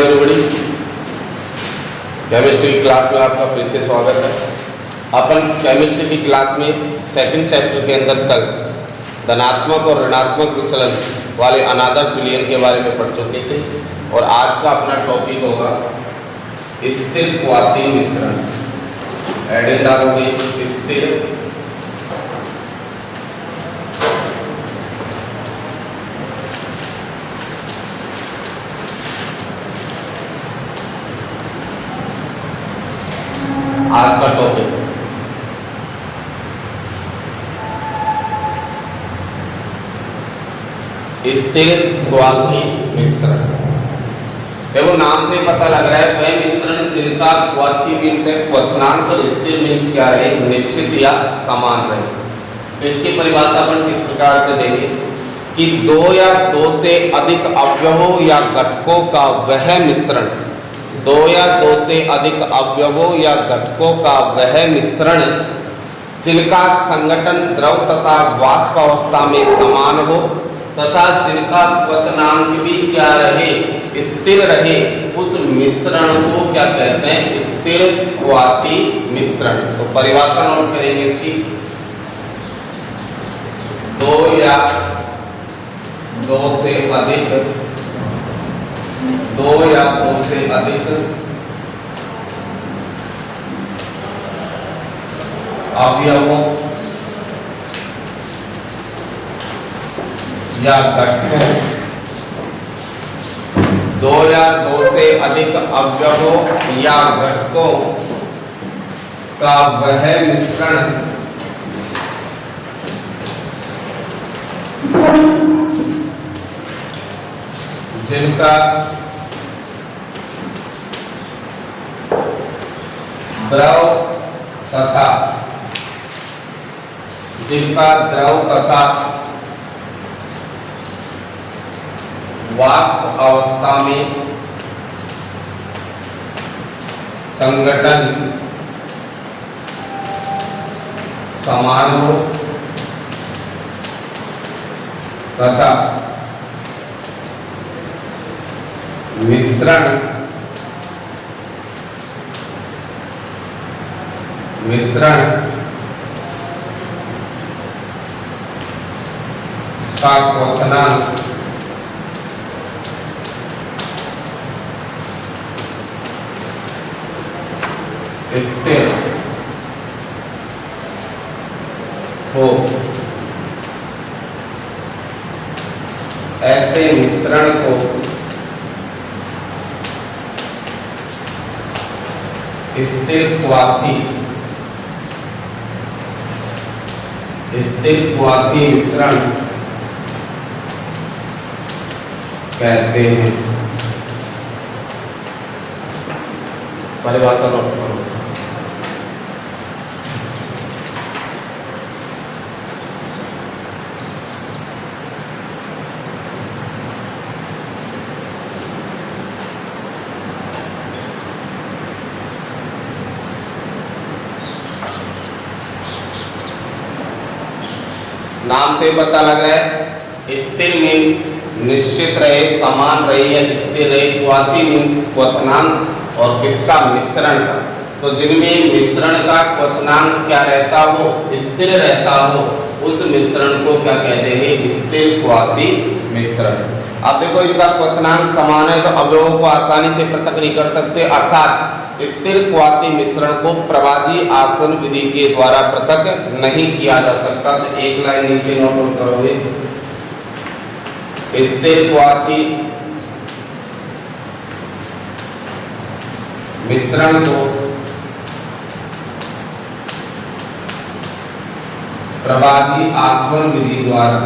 Everybody, chemistry की class में आपका फिर से स्वागत है। अपन केमिस्ट्री की क्लास में सेकंड चैप्टर के अंदर तक धनात्मक और ऋणात्मक विचलन वाले अनादर्श विलयन के बारे में पढ़ चुके थे और आज का अपना टॉपिक होगा स्थिर क्वाती मिश्रण। हेडिंग डालोगे स्थिर आज का टॉपिक स्थिर क्वाती मिश्रण। देखो नाम से पता लग रहा है वह मिश्रण जिनका क्वाथी मीन्स है क्वथनांक और स्थिर मीन्स क्या रहे, निश्चित या समान रहे। तो इसकी परिभाषा अपन किस प्रकार से देंगे कि दो या दो से अधिक अवयवों या घटकों का वह मिश्रण, दो या दो से अधिक अवयवों या घटकों का वह मिश्रण जिनका संगठन द्रव तथा वाष्प अवस्था में समान हो तथा जिनका क्वथनांक भी क्या रहे, स्थिर रहे, उस मिश्रण को क्या कहते हैं, स्थिर क्वाती मिश्रण। तो परिभाषा नोट करेंगे इसकी, दो या दो से अधिक, दो या दो से अधिक अवयवों या घटकों, दो या दो से अधिक अवयवों या घटकों का वह मिश्रण जिनका द्रव तथा वाष्प अवस्था में संगठन समान हो तथा मिश्रण का क्वथनांक स्थिर हो, ऐसे मिश्रण को स्थिर क्वाथी मिश्रण कहते हैं। परिभाषा नोट करो। नाम से पता लग रहा है स्थिर मीन्स निश्चित रहे, समान रहे या स्थिर रहे, क्वाथी मीन्स क्वथनांक और किसका, मिश्रण का। तो जिनमें मिश्रण का क्वथनांक क्या रहता हो, स्थिर रहता हो, उस मिश्रण को क्या कहते हैं, स्थिर क्वाथी मिश्रण। अब देखो इनका क्वथनांक समान है तो अवयवों को आसानी से पृथक नहीं कर सकते, अर्थात स्थिर क्वाथी मिश्रण को प्रभाजी आसवन विधि के द्वारा पृथक नहीं किया जा सकता। तो एक लाइन नीचे नोट करोगे, स्थिर क्वाथी मिश्रण को प्रभाजी आसवन विधि द्वारा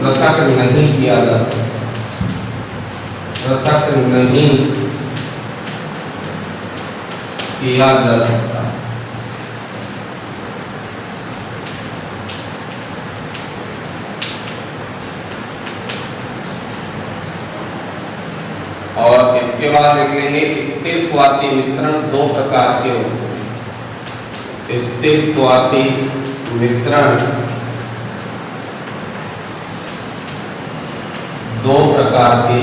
पृथक नहीं किया जा सकता, पृथक नहीं किया जा सकता। और इसके बाद देख लेंगे स्थिर क्वाथी मिश्रण दो प्रकार के होते हैं। स्थिर क्वाथी मिश्रण दो प्रकार के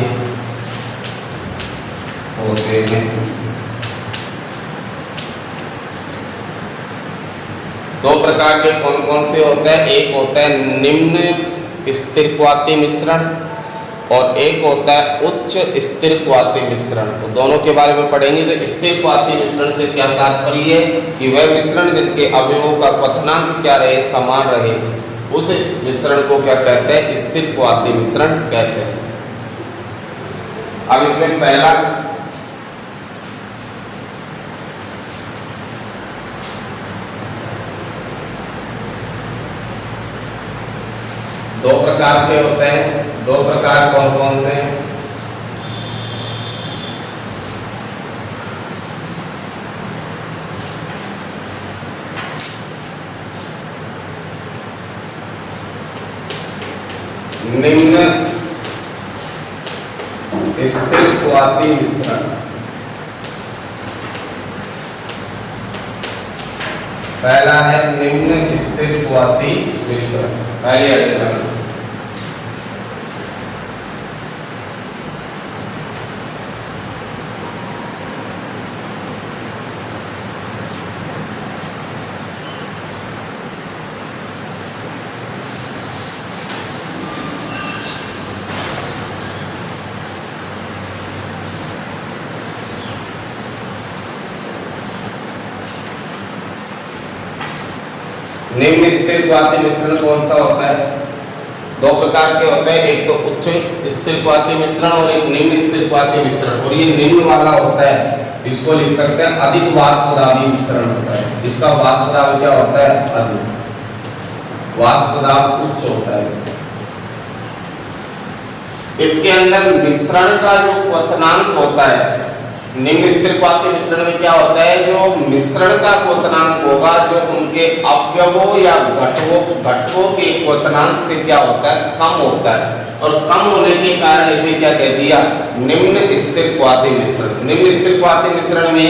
होते हैं। दो प्रकार के कौन कौन से होते हैं? एक होता है निम्न स्थिर क्वाथी मिश्रण और एक होता है उच्च स्थिर क्वाथी मिश्रण। तो दोनों के बारे में पढ़ेंगे। तो स्थिर क्वाथी मिश्रण से क्या तात्पर्य है कि वह मिश्रण जिनके अवयवों का क्वथनांक क्या रहे, समान रहे, उस मिश्रण को क्या कहते हैं? स्थिर क्वाथी मिश्रण कहते हैं। अब इसमें पहला दो प्रकार के होते हैं। दो प्रकार कौन कौन से हैं? निम्न स्थिर क्वाथी मिश्रण। पहला है निम्न स्थिर क्वाथी मिश्रण। पहली आइटम निम्न स्थिर क्वाथी मिश्रण कौन सा होता है? दो प्रकार के होते हैं। एक तो उच्च स्थिर क्वाथी मिश्रण और एक निम्न स्थिर क्वाथी मिश्रण। और ये निम्न वाला होता है, इसको लिख सकते हैं अधिक वाष्पदाबी मिश्रण होता है। इसका वाष्पदाब क्या होता है? अधिक। वाष्पदाब उच्च होता है इसका। इसके अंदर मिश्रण का जो क्वथनांक होता है, निम्न स्थिर क्वाथी मिश्रण में क्या होता है? जो मिश्रण का क्वथनांक होगा, जो उनके अवयवों या घटकों के क्वथनांक से क्या होता है? कम होता है। और कम होने के कारण इसे क्या कह दिया? निम्न स्थिर क्वाथी मिश्रण। निम्न स्थिर क्वाथी मिश्रण में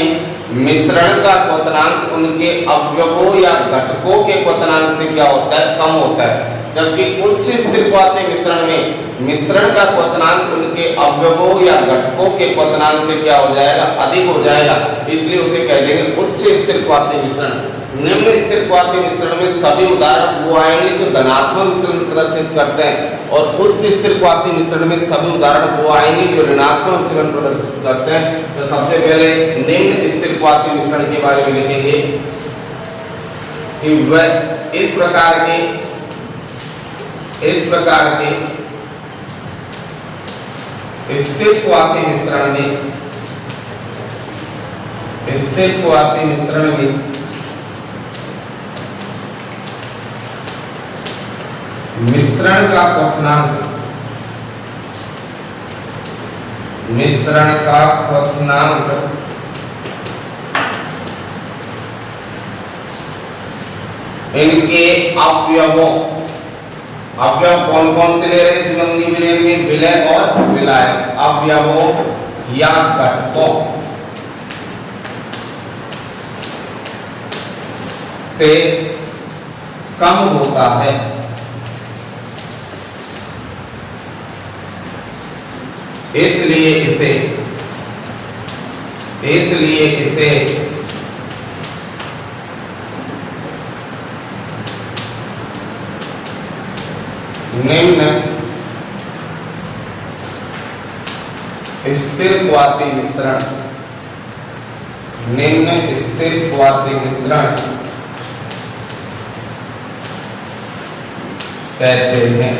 मिश्रण का क्वथनांक उनके अवयवों या घटकों के क्वथनांक से क्या होता है? कम होता है। जबकि उच्च स्थिर क्वाथी मिश्रण में मिश्रण का क्वथनांक उनके अवयवों या घटकों के क्वथनांक से क्या हो जाएगा? अधिक हो जाएगा। इसलिए उसे कह देंगे उच्च स्थिर क्वाथी मिश्रण। निम्न स्थिर क्वाथी मिश्रण में सभी उदाहरण वो आएंगे जो धनात्मक विचलन प्रदर्शित करते हैं, और उच्च स्थिर क्वाथी मिश्रण में सभी उदाहरण वो आएंगे जो ऋणात्मक विचलन प्रदर्शित करते हैं। तो सबसे पहले निम्न स्थिर क्वाथी मिश्रण के बारे में लिखेंगे कि वह इस प्रकार के स्थिर क्वाथी मिश्रण में मिश्रण का क्वथनांक इनके अवयव कौन कौन से ले रहे हैं? द्विअंगी विलयन में विलय और विलाय। अवयवों या घटकों से कम होता है। इसलिए इसे निम्न स्थिर क्वाथी मिश्रण कहते हैं।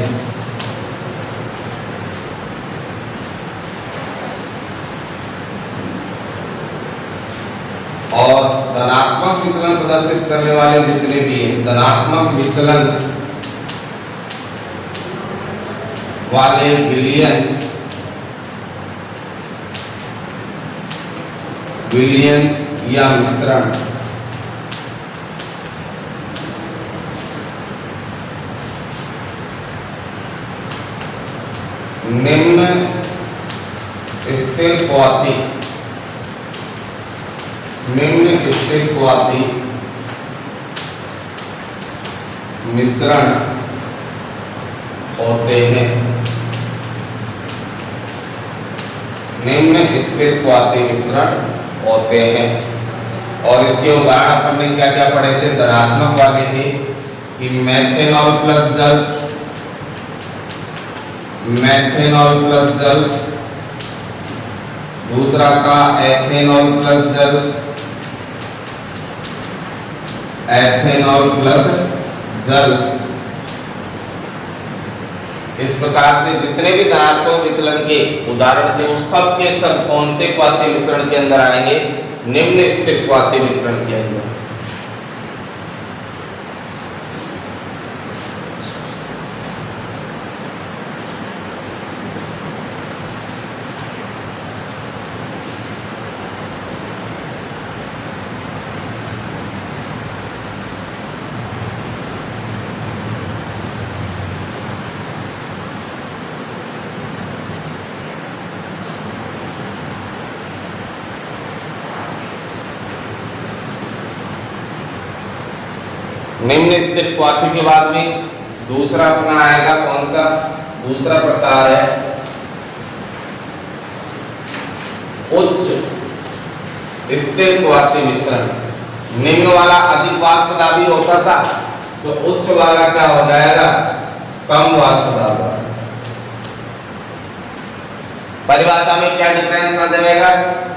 और धनात्मक विचलन प्रदर्शित करने वाले जितने भी हैं, धनात्मक विचलन वाले विलयन या मिश्रण निम्न स्थिर क्वाथी मिश्रण होते हैं। निम्न स्थिर क्वाथी मिश्रण होते हैं। और इसके उदाहरण अपन ने क्या क्या पढ़े थे, धनात्मक वाले थे कि मेथेनॉल प्लस जल, मेथेनॉल प्लस जल, दूसरा का एथेनॉल प्लस जल, एथेनॉल प्लस जल। इस प्रकार से जितने भी धनात्मक विचलन के उदाहरण थे वो सब के सब कौन से क्वाथी मिश्रण के अंदर आएंगे, निम्न स्थिर क्वाथी मिश्रण के अंदर। निम्न स्थिर क्वाथी के बाद में दूसरा अपना आएगा कौन सा, दूसरा प्रकार है उच्च स्थिर क्वाथी मिश्रण। निम्न वाला अधिक वाष्पदाबी होता था तो उच्च वाला क्या हो जाएगा, कम वाष्पदाबी। परिभाषा में क्या डिफरेंस आ जाएगा,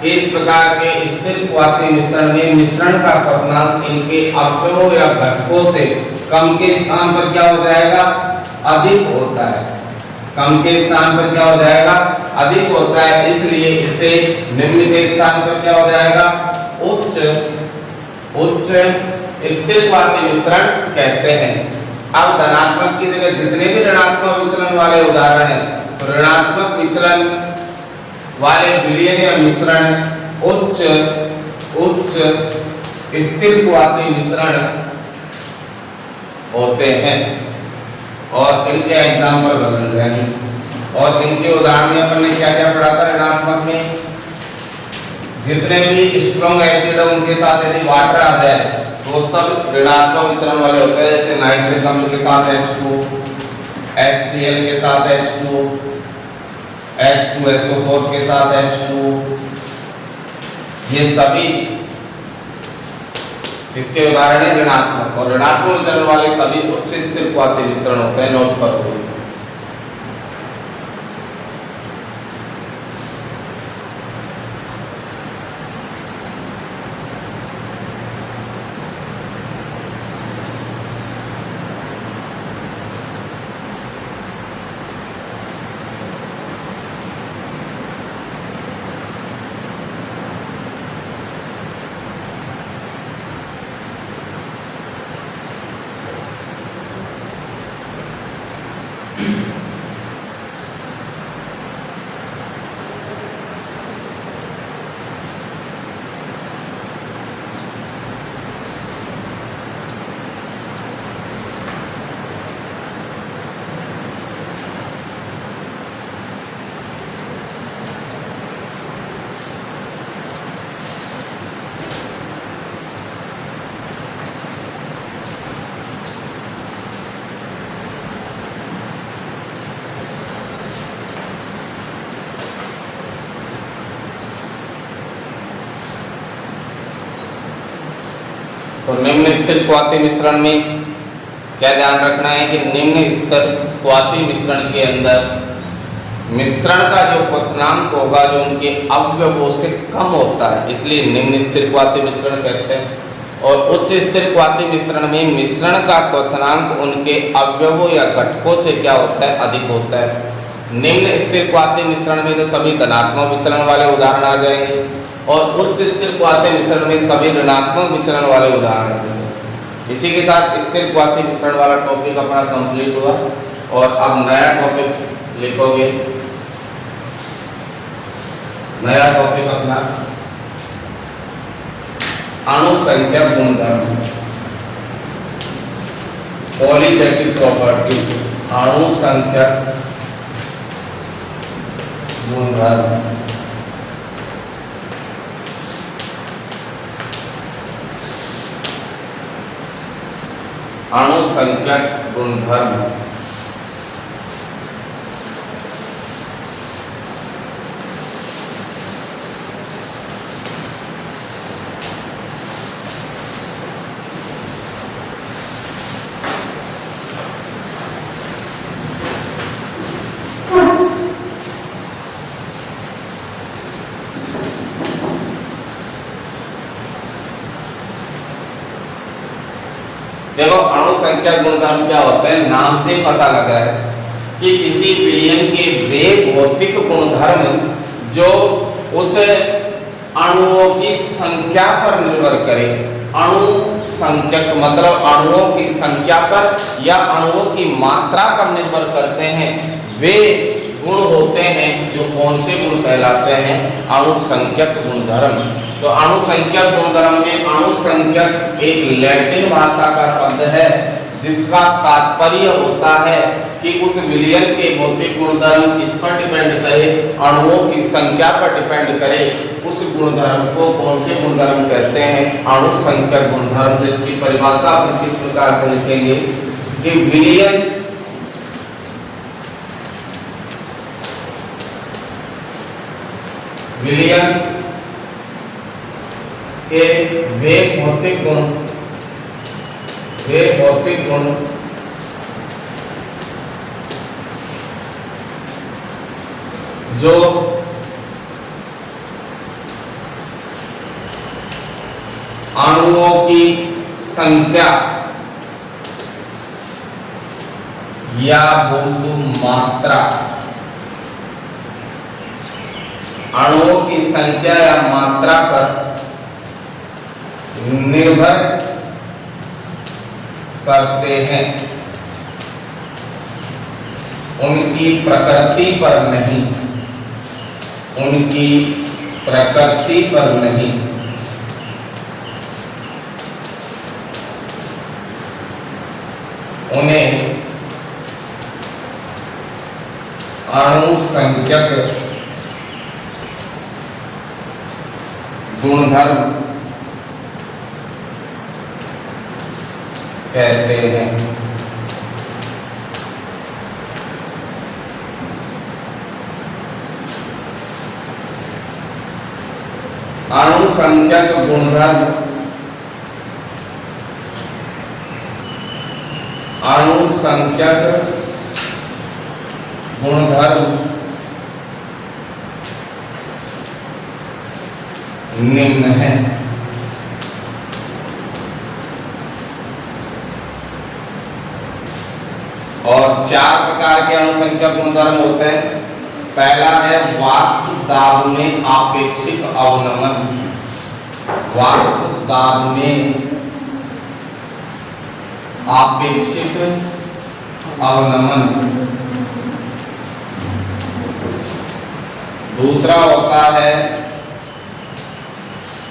इस प्रकार के स्थिर क्वाथी मिश्रण में मिश्रण का क्वथनांक इनके अवयवों या घटकों से कम के स्थान पर क्या हो जाएगा, अधिक होता है। कम के स्थान पर क्या हो जाएगा, अधिक होता है, इसलिए इसे निम्न के स्थान पर क्या हो जाएगा, उच्च स्थिर क्वाथी मिश्रण कहते हैं। अब धनात्मक की जगह जितने भी ऋणात्मक विचलन वाले उदाहरण हैं, ऋणात्मक विचलन वाले विलयन या मिश्रण उच्च स्थिर क्वाथी मिश्रण होते हैं। और इनके एग्जाम्पल बदल जाएंगे। और इनके उदाहरण में अपन ने क्या क्या पढ़ा था, ऋणात्मक में जितने भी स्ट्रॉन्ग एसिड है उनके साथ यदि वाटर आ जाए तो सब ऋणात्मक विचलन वाले होते हैं। जैसे नाइट्रिक अम्ल के साथ H2, HCl के साथ H2, H2SO4 के साथ H2, ये सभी इसके उदाहरण है ऋणात्मक। और ऋणात्मक विचलन वाले सभी उच्च स्थिर क्वाथी मिश्रण होते हैं, नोट करो इसे। तो निम्न स्थिर क्वाथी मिश्रण में क्या ध्यान रखना है कि निम्न स्तर क्वाथी मिश्रण के अंदर मिश्रण का जो क्वथनांक होगा जो उनके अवयवों से कम होता है, इसलिए निम्न स्थिर क्वाथी मिश्रण कहते हैं। और उच्च स्थिर क्वाथी मिश्रण में मिश्रण का क्वथनांक उनके अवयवों या घटकों से क्या होता है, अधिक होता है। निम्न स्थिर क्वाथी मिश्रण में तो सभी धनात्मक विचलन वाले उदाहरण आ जाएंगे और उच्च स्थिर क्वाथी मिश्रण में सभी ऋणात्मक विचलन वाले उदाहरण आ जाएंगे। इसी के साथ स्थिर क्वाथी मिश्रण वाला टॉपिक अपना कंप्लीट हुआ और अब नया टॉपिक लिखोगे। नया टॉपिक अपना अणु संख्या गुणधर्म, पॉलीजेटिक प्रॉपर्टी, अणु संख्या गुणधर्म। अणुसंख्यक गुणधर्म। देखो अणुसंख्यक गुणधर्म क्या होते हैं, नाम से पता लग रहा है कि किसी विलयन के वे भौतिक गुणधर्म जो उस अणुओं की संख्या पर निर्भर करे। अणु संख्यक मतलब अणुओं की संख्या पर या अणुओं की मात्रा पर निर्भर करते हैं, वे गुण होते हैं जो कौन से गुण कहलाते हैं, अणुसंख्यक गुणधर्म। तो अणुसंख्यक गुणधर्म में अणुसंख्यक एक लैटिन भाषा का शब्द है जिसका तात्पर्य होता है कि उस विलयन के भौतिक गुणधर्म किस पर डिपेंड करे, अणुओं की संख्या पर डिपेंड करे। उस गुणधर्म को कौन से गुणधर्म कहते हैं, अणुसंख्यक गुणधर्म। जिसकी परिभाषा अपन किस प्रकार से लिखेंगे कि विलयन के वे भौतिक गुण जो अणुओं की संख्या या मात्रा, अणुओं की संख्या या मात्रा पर निर्भर करते हैं, उनकी प्रकृति पर नहीं, उनकी प्रकृति पर नहीं। उन्हें अणुसंख्यक गुणधर्म कहते हैं। अणुसंख्यक गुणधर्म निम्न है। और चार प्रकार के अणुसंख्यक गुणधर्म होते हैं। पहला है वाष्प दाब में आपेक्षिक अवनमन। वाष्प दाब में आपेक्षिक अवनमन। दूसरा होता है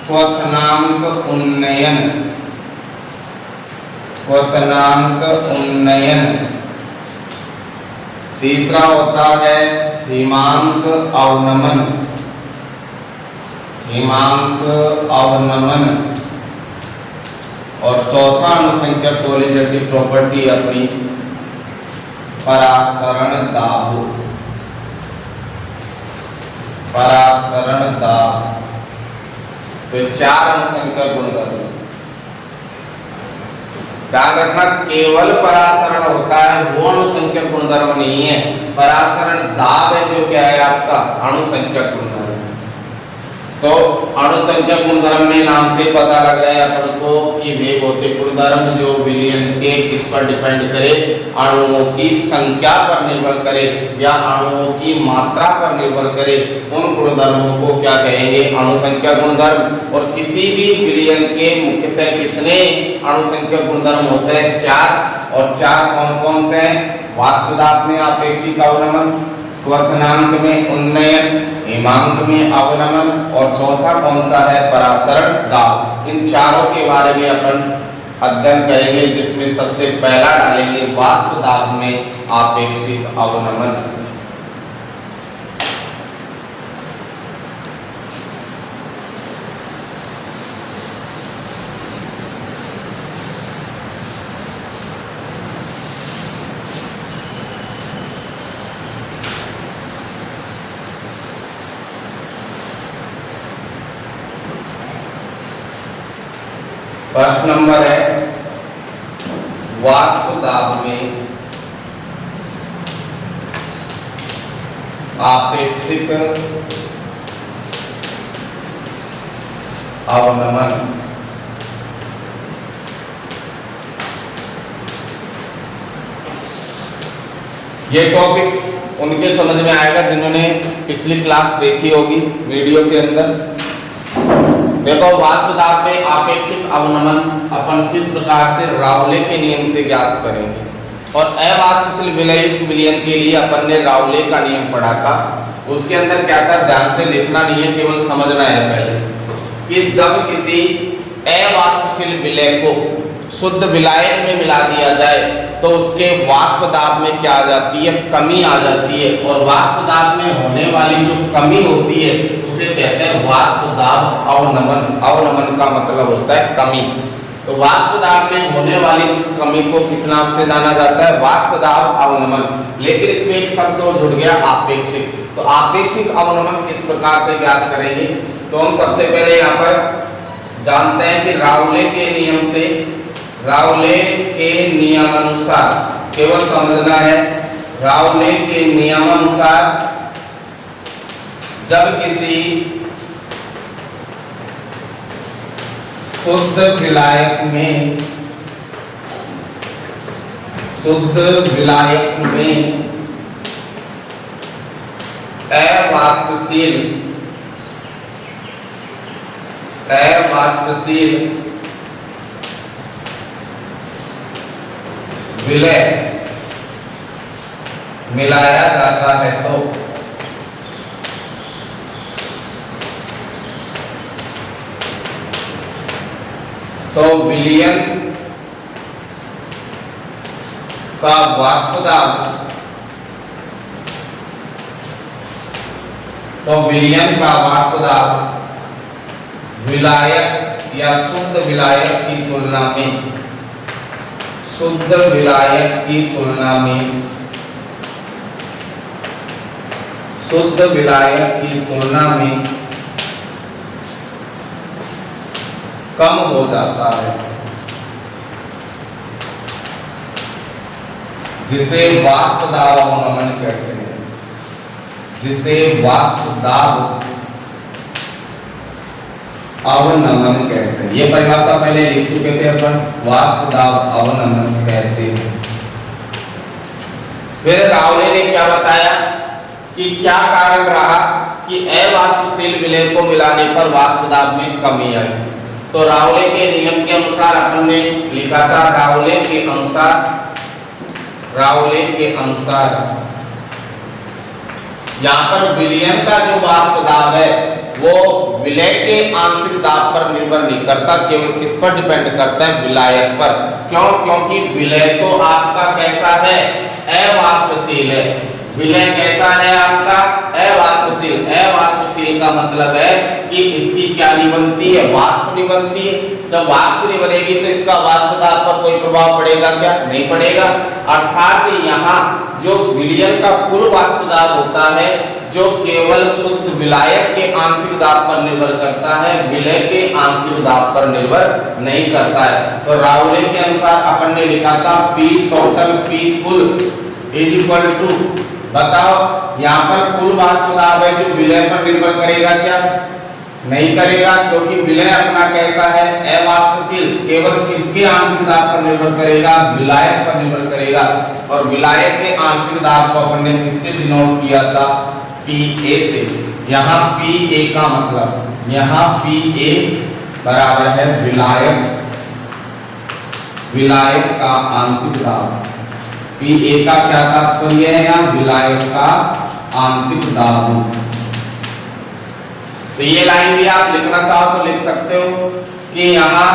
क्वथनांक उन्नयन। क्वथनांक उन्नयन। तीसरा होता है हिमांक अवनमन। हिमांक अवनमन। और चौथा अणुसंख्यक कोलिजेटिव प्रॉपर्टी अपनी परासरण दाब। परासरण दाब। तो चार अणुसंख्यक गुणधर्म। ध्यान रखना, केवल परासरण होता है वो अणुसंख्यक गुणधर्म नहीं है। परासरण दाब है जो क्या है आपका अणुसंख्यक गुणधर्म। तो अणुसंख्यक गुणधर्म में नाम से पता लग रहा है अपन को कि वे भौतिक गुणधर्म जो विलयन के किस पर डिपेंड करे, अणुओं की संख्या पर निर्भर करे या अणुओं की मात्रा पर निर्भर करे, उन गुणधर्मों को क्या कहेंगे, अणुसंख्यक गुणधर्म। और किसी भी विलयन के मुख्यतः कितने अणुसंख्यक गुणधर्म होते हैं, चार। और चार कौन कौन से हैं, वाष्प दाब में आपेक्षिक अवनमन, क्वथनांक में उन्नयन, हिमांक में अवनमन और चौथा कौन सा है, परासरण दाब। इन चारों के बारे में अपन अध्ययन करेंगे, जिसमें सबसे पहला डालेंगे वाष्प दाब में आपेक्षिक अवनमन। फर्स्ट नंबर है वाष्प दाब में आपेक्षिक अवनमन। ये टॉपिक उनके समझ में आएगा जिन्होंने पिछली क्लास देखी होगी वीडियो के अंदर। देखो वाष्प दाब में आपेक्षिक अवनमन अपन किस प्रकार से राउले के नियम से ज्ञात करेंगे, और अवाष्पशील विलयित विलयन के लिए अपन ने राउले का नियम पढ़ा था। उसके अंदर क्या था, ध्यान से लिखना नहीं है, केवल समझना है पहले कि जब किसी अवाष्पशील विलय को शुद्ध विलायक में मिला दिया जाए तो उसके वाष्प दाब में क्या आ जाती है, कमी आ जाती है, और वाष्प दाब में होने वाली जो कमी होती है उसे कहते हैं वाष्प दाब अवनमन। अवनमन का मतलब होता है कमी। तो वाष्प दाब में होने वाली उस कमी को किस नाम से जाना जाता है, वाष्प दाब अवनमन। लेकिन इसमें एक शब्द और जुड़ गया, आपेक्षिक। तो आपेक्षिक अवनमन किस प्रकार से ज्ञात करेंगे, तो हम सबसे पहले यहाँ पर जानते हैं कि राउले के नियम से, राउले के नियमानुसार, केवल समझना है, राउले के नियमानुसार जब किसी शुद्ध विलायक में, शुद्ध विलायक में अवाष्पशील विलय मिलाया जाता है तो विलयन का वाष्प दाब, तो विलयन का वाष्प दाब विलायक या शुद्ध विलायक की तुलना में, शुद्ध विलायक की तुलना में, शुद्ध विलायक की तुलना में कम हो जाता है, जिसे वाष्प दाब अवनमन कहते हैं, जिसे वाष्प दाब अवनमन कहते हैं। ये परिभाषा पहले लिख चुके थे अपन, वाष्प दाब अवनमन कहते हैं। फिर राउले ने क्या बताया कि क्या कारण रहा कि अवाष्पशील विलय को मिलाने पर वाष्प दाब में कमी आई। तो राउले के नियम के अनुसार अपन ने लिखा था, राउले के अनुसार यहाँ पर विलयन का जो वाष्प दाब है वो विलय के आंशिक दाब पर निर्भर नहीं करता, केवल किस पर डिपेंड करता है, विलायक पर। क्यों? क्योंकि विलय तो आपका कैसा है, अवाष्पशील है। विलय कैसा है आपका, अवाष्पशील। अवाष्पशील का मतलब है कि इसकी क्या नहीं बनती है, वाष्प नहीं बनती है। जब वाष्प नहीं बनेगी तो इसका वाष्प दाब पर कोई प्रभाव पड़ेगा क्या, नहीं पड़ेगा। अर्थात यहाँ जो विलयन का कुल वाष्प दाब होता है जो केवल शुद्ध विलायक के आंशिक दाब पर निर्भर करता है, विलय के आंशिक दाब पर निर्भर नहीं करता है। तो राउले के अनुसार अपन ने लिखा था P टोटल P कुल इज इक्वल टू, बताओ यहाँ पर कुल वाष्प दाब है जो विलय पर निर्भर करेगा क्या, नहीं करेगा, क्योंकि विलय अपना कैसा है, अवाष्पशील। केवल किसके आंशिक दाब पर निर्भर करेगा, विलायक पर निर्भर करेगा। और विलायक के आंशिक दाब को अपन ने किससे डिनोट किया था, PA से। यहाँ PA का मतलब, यहाँ PA बराबर है विलायक का आंशिक दाब। PA का क्या तात्पर्य है, यहाँ विलायक का आंशिक दाब। तो ये लाइन भी आप लिखना चाहो तो लिख सकते हो कि यहाँ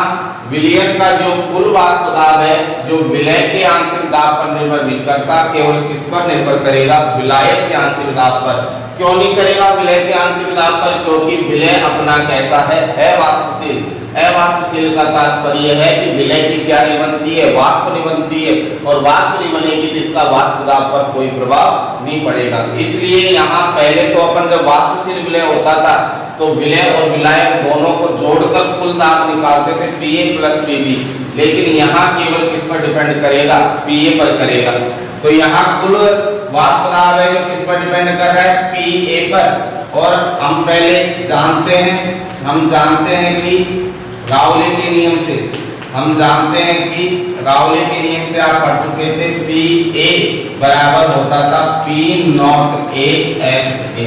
विलयन का जो कुल वाष्प दाब है जो विलय के आंशिक दाब पर निर्भर नहीं करता, केवल किस पर निर्भर करेगा, विलायक के आंशिक दाब पर। क्यों नहीं करेगा विलय के आंशिक दाब पर, क्योंकि विलय अपना कैसा है, अवाष्पशील। अवाष्पशील का तात्पर्य है कि विलय की क्या नहीं बनती है, वाष्प नहीं बनती है, और वाष्प नहीं बनेगी तो इसका वाष्प दाब पर कोई प्रभाव नहीं पड़ेगा। इसलिए यहाँ पहले तो अपन जब वाष्पशील विलय होता था तो विलय और विलायक दोनों को जोड़कर कुल दाब निकालते थे Pa प्लस Pb, लेकिन यहाँ केवल किस पर डिपेंड करेगा, Pa पर करेगा। तो यहाँ कुल वाष्प दाब है जो किस पर डिपेंड कर रहा है, Pa पर। और हम पहले जानते हैं कि राउले के नियम से, राउले के नियम से आप पढ़ चुके थे, Pa बराबर होता था P naught A x A।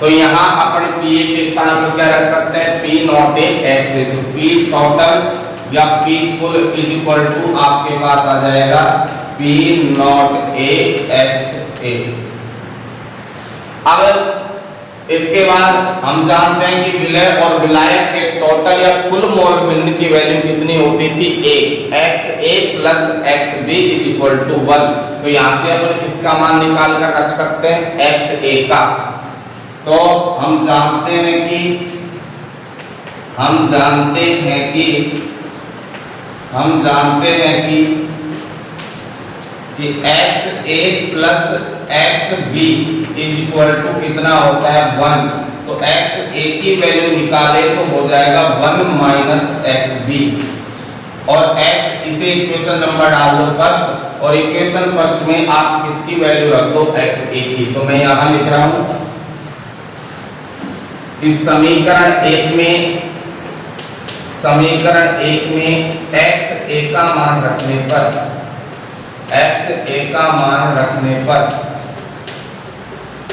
तो यहाँ अपन Pa के स्थान पर क्या रख सकते हैं, P naught A x A। तो P टोटल या P कुल इज इक्वल टू आपके पास आ जाएगा P naught A x A। अब इसके बाद हम जानते हैं कि विलय और विलायक के टोटल या कुल मोल भिन्न की वैल्यू कितनी होती थी, 1 XA plus XB is equal to 1। तो यहाँ से अपन किसका मान निकाल कर रख सकते हैं, XA का। तो हम जानते हैं कि XA plus XB is equal to कितना होता है, 1। तो XA की वैल्यू निकाले तो हो जाएगा 1 माइनस XB, और X इसे इक्वेशन नंबर डाल दो फर्स्ट, और इक्वेशन फर्स्ट में आप किसकी वैल्यू रख दो, XA की। तो मैं यहाँ लिख रहा हूँ इस समीकरण एक में XA का मान रखने पर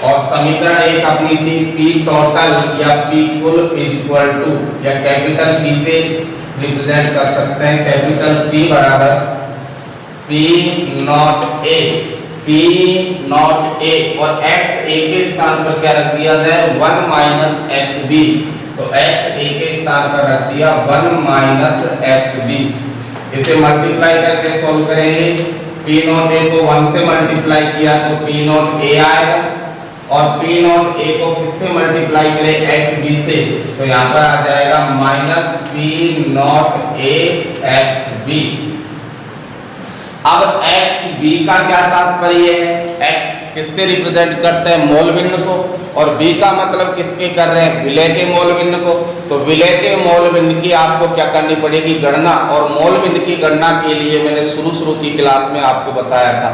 और समीकरण एक अपनी थी P टोटल या P कुल इज इक्वल टू, या कैपिटल P से रिप्रेजेंट कर सकते हैं, कैपिटल P बराबर P नॉट A और XA के स्थान पर क्या रख दिया जाए, 1 माइनस XB। तो XA के स्थान पर रख दिया 1 माइनस XB। इसे मल्टीप्लाई करके सोल्व करेंगे, P नॉट A को 1 से मल्टीप्लाई किया तो P नॉट A आएगा, और P नॉट A को किससे मल्टीप्लाई करें, XB से। तो यहाँ पर आ जाएगा minus P naught A XB। अब XB का क्या तात्पर्य है, X किससे रिप्रेजेंट करते हैं, मोल भिन्न को, और B का मतलब किसके कर रहे हैं, विलय के मोल भिन्न को। तो विलय के मोल भिन्न की आपको क्या करनी पड़ेगी, गणना। और मोल भिन्न की गणना के लिए मैंने शुरू की क्लास में आपको बताया था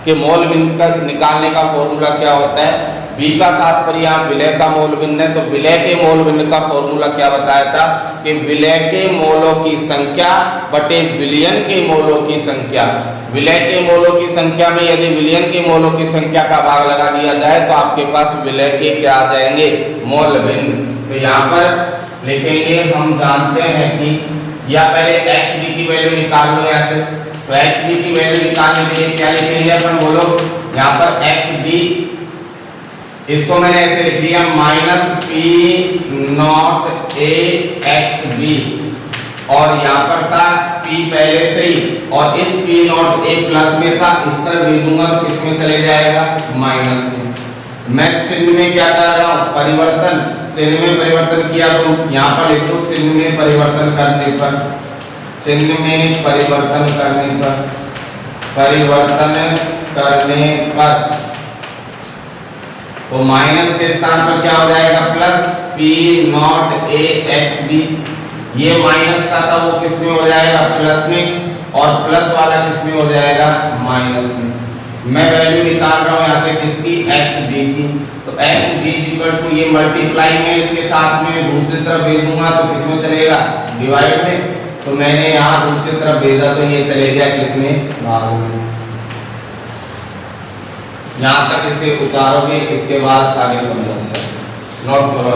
कि मोल भिन्न का निकालने का फॉर्मूला क्या होता है। V का तात्पर्य यहाँ विलय का मोल भिन्न है, तो विलय के मोल भिन्न का फॉर्मूला क्या बताया था कि विलय के मोलों की संख्या बटे विलयन के मोलों की संख्या। विलय के मोलों की संख्या में यदि विलयन के मोलों की संख्या का भाग लगा दिया जाए तो आपके पास विलय के क्या आ जाएंगे, मोल भिन्न। तो यहाँ पर लिखेंगे, हम जानते हैं कि या पहले XB की वैल्यू निकाल लो यहाँ से। तो XB की वैल्यू निकालने के लिए क्या लिखेंगे अपन, बोलो। यहाँ पर XB, इसको मैंने ऐसे लिख दिया minus P naught A XB, और यहाँ पर था P पहले से ही, और इस P नॉट A प्लस में था, इस तरह भेजूंगा तो किसमें चले जाएगा, माइनस में। मैं चिन्ह में क्या कर रहा हूँ, परिवर्तन। चिन्ह में परिवर्तन किया तो यहाँ पर लिख दो चिन्ह में परिवर्तन करने पर तो माइनस के स्थान पर क्या हो जाएगा, plus P naught A XB। ये माइनस का था वो किस में हो जाएगा, प्लस में, और प्लस वाला किस में हो जाएगा, माइनस में। मैं वैल्यू निकाल रहा हूँ यहाँ से किसकी, XB की। तो XB इक्वल टू, ये मल्टीप्लाई में इसके साथ में दूसरी तरफ भेजूंगा तो किसमें चलेगा, डिवाइड में। तो मैंने यहाँ दूसरी तरफ भेजा तो ये चले गया किसमें, भाग में। यहाँ तक इसे उतारोगे, इसके बाद आगे समझोगे। नोट करो।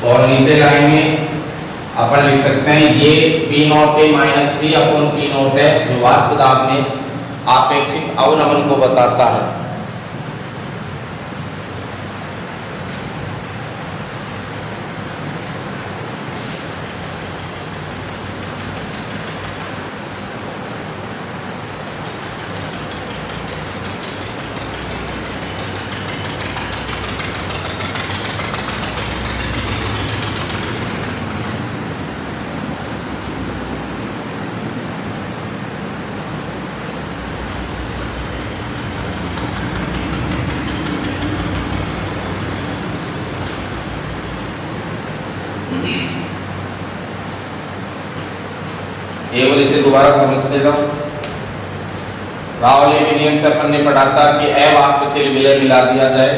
और नीचे लाइन में अपन लिख सकते हैं ये P naught A minus P upon P not है, जो वाष्प दाब में आपेक्षिक अवनमन को बताता है। केवल इसे दोबारा समझते जाओ। रावले के नियम से अपन ने पढ़ा था कि अवाष्पशील विलय मिला दिया जाए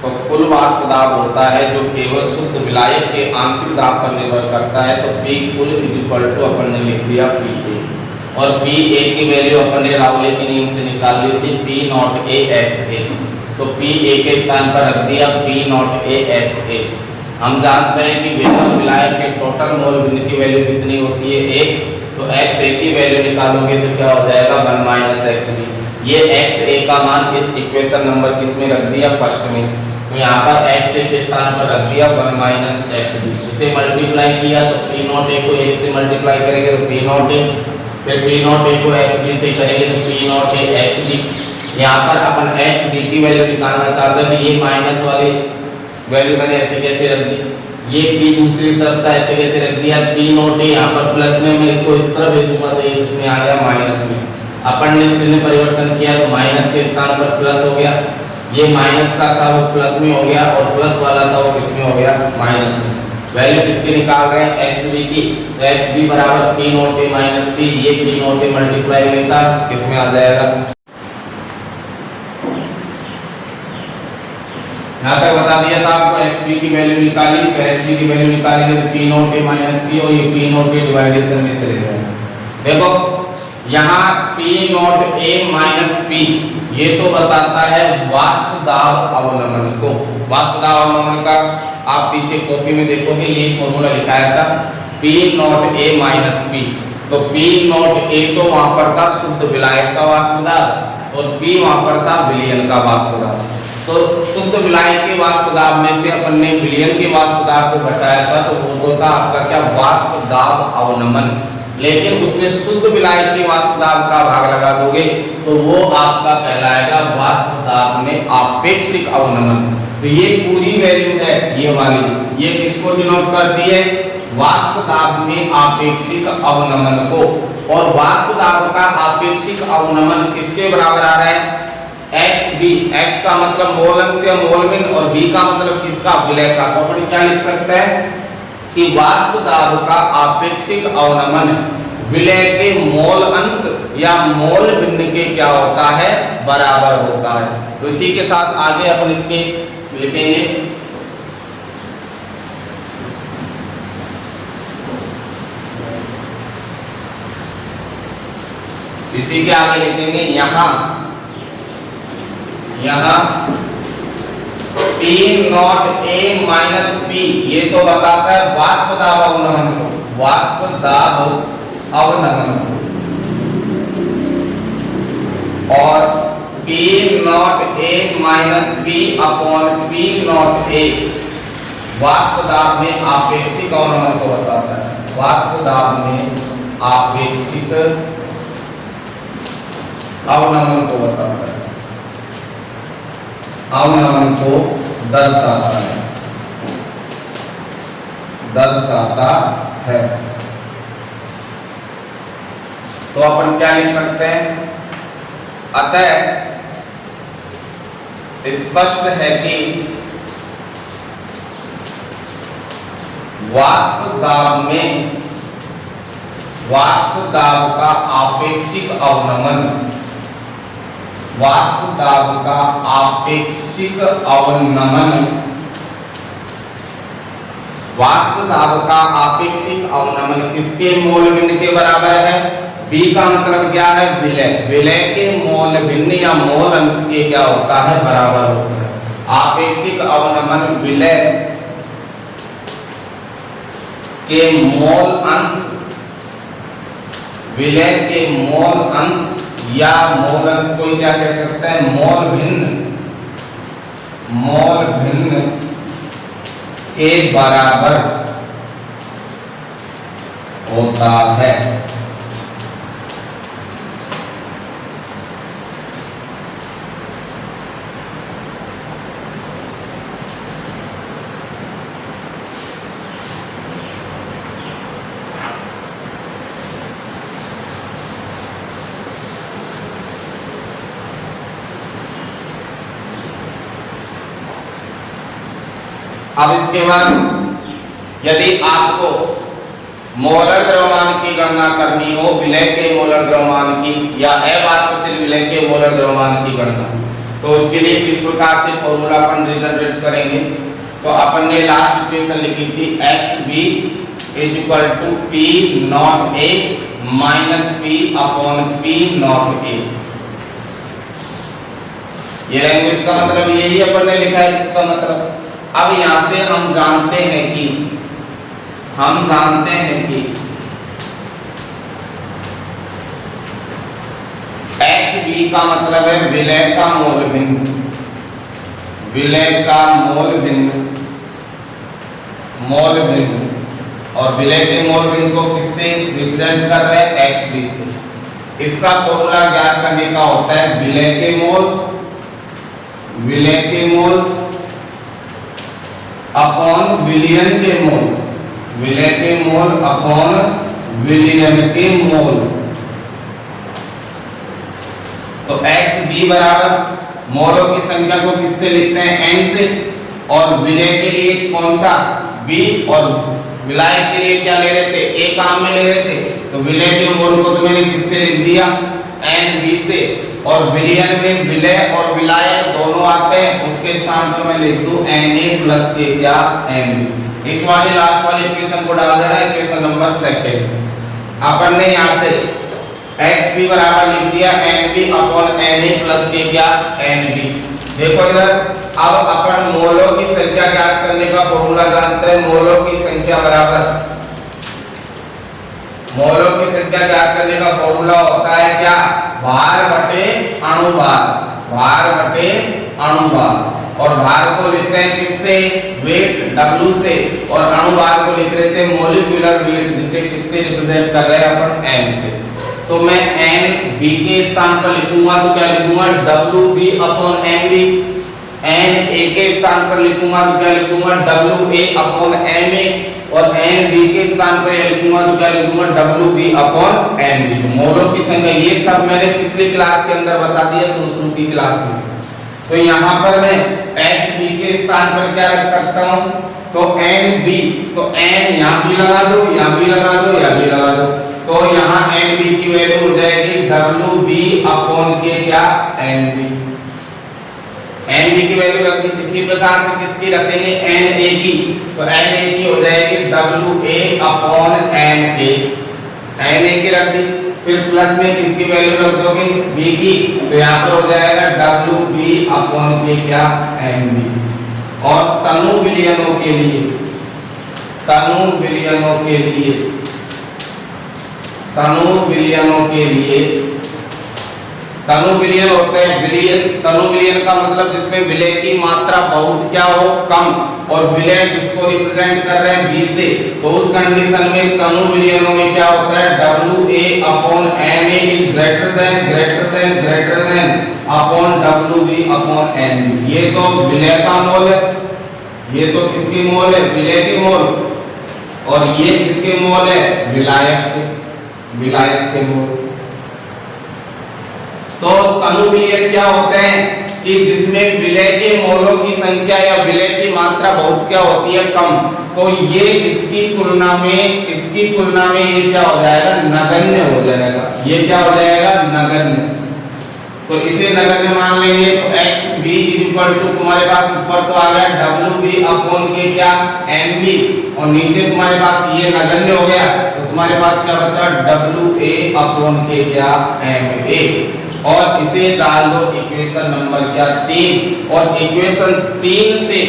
तो कुल वाष्प दाब होता है, जो केवल शुद्ध विलायक के आंशिक दाब पर निर्भर करता है। तो पी कुल इज इक्वल टू अपन ने लिख दिया पी ए, और पी ए की वैल्यू अपन ने रावले के नियम से निकाल ली थी पी नॉट ए एक्स ए। तो पी ए के स्थान पर रख दिया पी नॉट ए एक्स ए। हम जानते हैं कि विलय और विलायक के टोटल मोल भिन्न की वैल्यू कितनी होती है, एक। तो x a की वैल्यू निकालोगे तो क्या हो जाएगा 1 माइनस एक्स बी। ये x a का मान इस इक्वेशन नंबर किस में रख दिया, फर्स्ट में। तो यहाँ पर x a के स्थान पर रख दिया 1 माइनस एक्स बी। इसे मल्टीप्लाई किया तो p नॉट a को 1 से मल्टीप्लाई करेंगे तो p नॉट a, फिर p नॉट a को x b से करेंगे तो p naught a x b। यहाँ पर अपन x b की वैल्यू निकालना चाहते हैं, तो ये माइनस वाली वैल्यू मैंने ऐसे कैसे रख दी, ये p दूसरी तरफ था ऐसे कैसे रख दिया, p नॉट है यहाँ पर प्लस में, मैं इसको इस तरफ भेजूंगा तो ये इसमें आ गया माइनस में। अपन ने चिन्ह परिवर्तन किया तो माइनस के स्थान पर प्लस हो गया, ये माइनस का था वो प्लस में हो गया, और प्लस वाला था वो किसमें हो गया, माइनस में। वैल्यू किसकी निकाल रहे हैं, एक्स बी की। तो एक्स बी बराबर p not A minus p, ये p नॉट ए मल्टीप्लाई में था किसमें आ जाएगा, यहाँ तक बता दिया था आपको। एक्स बी की वैल्यू निकाली, तो एक्स बी की वैल्यू निकालेंगे तो P naught A minus P, और ये पी नॉट ए डिवाइडेशन में चले जाएगा। देखो यहाँ P naught A minus P ये तो बताता है वाष्प दाब अवनमन को। वाष्प दाब अवनमन का आप पीछे कॉपी में देखोगे ये फॉर्मूला लिखाया था P naught A minus P. तो पी नॉट ए तो वहां पर था शुद्ध विलायक का वाष्प दाब, और पी वहां पर था विलयन का वाष्प दाब। तो शुद्ध विलायक के वाष्प दाब में से अपन ने विलयन के वाष्प दाब को घटाया था, तो वो था आपका क्या, वाष्प दाब अवनमन। लेकिन उसमें शुद्ध विलायक के वाष्प दाब का भाग लगा दोगे तो वो आपका कहलाएगा वाष्प दाब में आपेक्षिक अवनमन। तो ये पूरी वैल्यू है ये वाली, ये किसको डिनोट करती है, वाष्प दाब में आपेक्षिक अवनमन को। और वाष्प दाब का आपेक्षिक अवनमन किसके बराबर आ रहा है, एक्स बी। एक्स का मतलब मोल अंश या मोल भिन्न, और बी का मतलब किसका, विलय का। तो अपन क्या लिख सकते हैं कि वाष्प दाब का आपेक्षिक अवनमन विलय के मोल अंश या मोल भिन्न के क्या होता है, बराबर होता है। तो इसी के साथ आगे अपन इसके लिखेंगे, इसी के आगे लिखेंगे यहाँ P naught A minus P ये तो बताता है वाष्प दाब अवनमन को, वाष्प दाब अवनमन को। और P naught A minus P upon P naught A वाष्प दाब में आपेक्षिक अवनमन को बताता है, वाष्प दाब में आपेक्षिक अवनमन को बताता है, अवनमन को दर्शाता है। तो अपन क्या लिख सकते हैं, अतः स्पष्ट है कि वाष्प दाब में वाष्प दाब का आपेक्षिक अवनमन, वाष्प दाब का आपेक्षिक अवनमन, वाष्प दाब का आपेक्षिक अवनमन किसके मोल भिन्न के बराबर है, B का मतलब क्या है, विलय। विलय के मोल भिन्न या मोल अंश के क्या होता है, बराबर होता है। आपेक्षिक अवनमन विलय के मोल अंश, विलय के मोल अंश या मोल अंश को क्या कह सकता है, मोल भिन्न के बराबर होता है। अब इसके बाद यदि आपको मोलर द्रव्यमान की गणना करनी हो, विलय के मोलर द्रव्यमान की या अवाष्पशील विलय के मोलर द्रव्यमान की गणना, तो उसके लिए किस प्रकार से फॉर्मूला अपन रिजनरेट करेंगे। तो अपन ने लास्ट इक्वेशन लिखी थी xb = p naught a minus p upon p naught a। ये लैंग्वेज का मतलब यही अपन ने लिखा है, जिसका मतलब अब यहां से हम जानते हैं कि xb का मतलब है विलय का मोल भिन्न, और विलय के मोल भिन्न को किससे रिप्रेजेंट कर रहे हैं, xb से। इसका फॉर्मूला ज्ञात करने का होता है विलय के मोल अपॉन विलयन के मोल, विलय के मोल अपॉन विलयन के मोल। तो xb बराबर मोलों की संख्या को किससे लिखते हैं, n से, और विलय के लिए कौन सा b, और विलायक के लिए क्या ले रहे थे, a काम में ले रहे थे, तो विलय के मोल को तो मैंने किससे लिख दिया, nb से, और विलयन में विलय और विलायक दोनों आते हैं, उसके स्थान पर मैं लिख दूं Na प्लस के क्या nb। इस वाली लास्ट वाली इक्वेशन को डाल देना, इक्वेशन नंबर 2। अपन ने यहां से xb बराबर लिख दिया nb अपॉन Na प्लस के क्या nb। देखो इधर, अब अपन मोलों की संख्या ज्ञात करने का फॉर्मूला जानते हैं, मोलों की संख्या ज्ञात करने का फॉर्मूला होता है क्या, भार बटे अणुभार, और भार को लिखते हैं किससे, वेट W से, और अणुभार को लिख रहे थे मॉलिक्यूलर वेट, जिसे किससे रिप्रेजेंट कर रहे हैं अपन, m से। तो मैं nb के स्थान पर लिखूंगा तो क्या लिखूंगा, WB अपॉन mb। na के स्थान पर लिखूंगा तो क्या लिखूंगा, WA अपॉन ma, और nb के स्थान पर यह लिखूंगा तो क्या लिखूंगा, WB अपॉन mb। मोलों की संख्या ये सब मैंने पिछली क्लास के अंदर बता दिया, शुरू की क्लास में। तो यहाँ पर मैं xb के स्थान पर क्या रख सकता हूँ, तो nb, तो n यहाँ भी लगा दो, यहाँ भी लगा दो, यहाँ भी लगा दो, तो यहाँ nb की वैल्यू हो जाएगी WB अपॉन के क्या nb। nb की वैल्यू रख दी, इसी प्रकार से किसकी रखेंगे, na की, तो na की हो जाएगी WA अपॉन na की रख दी। फिर प्लस में किसकी वैल्यू रख दोगे, b की, तो यहाँ पर हो जाएगा WB अपॉन के क्या nb। और तनु विलयनों के लिए तनु विलयन होते हैं, तनु विलयन का मतलब जिसमें विलय की मात्रा बहुत क्या हो, कम, और विलय जिसको रिप्रेजेंट कर रहे हैं b से, तो उस कंडीशन में तनु विलयनों में क्या होता है, WA upon ma is greater than upon WB upon nb। ये तो विलय का मोल है, ये तो किसके मोल है, विलय के मोल, और ये किसके मोल है, विलायक के मोल। तो तनु विलयन क्या होते हैं कि जिसमें विलय के मोलों की संख्या या विलय की मात्रा बहुत क्या होती है, कम, तो ये इसकी तुलना में ये क्या हो जाएगा, नगण्य हो जाएगा, ये क्या हो जाएगा, नगण्य। तो इसे नगण्य मान लेंगे, तो xb तुम्हारे पास ऊपर तो आ गया WB अपॉन के क्या nb, और नीचे तुम्हारे पास ये नगण्य हो गया, तो तुम्हारे पास क्या बचा, WA अपॉन के क्या ma, और इसे डाल दो इक्वेशन नंबर क्या 3, और इक्वेशन 3 से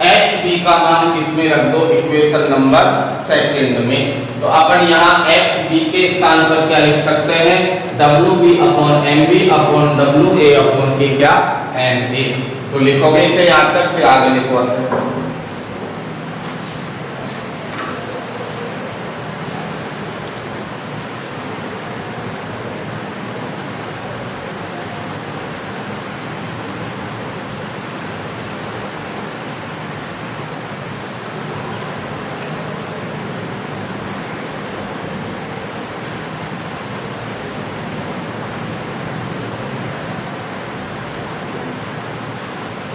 xb का मान किसमें रख दो, इक्वेशन नंबर सेकंड में। तो अपन यहाँ एक्स बी के स्थान पर क्या लिख सकते हैं, W B upon M B upon W A upon के क्या एन ए। तो लिखोगे इसे यहाँ तक, फिर आगे लिखो।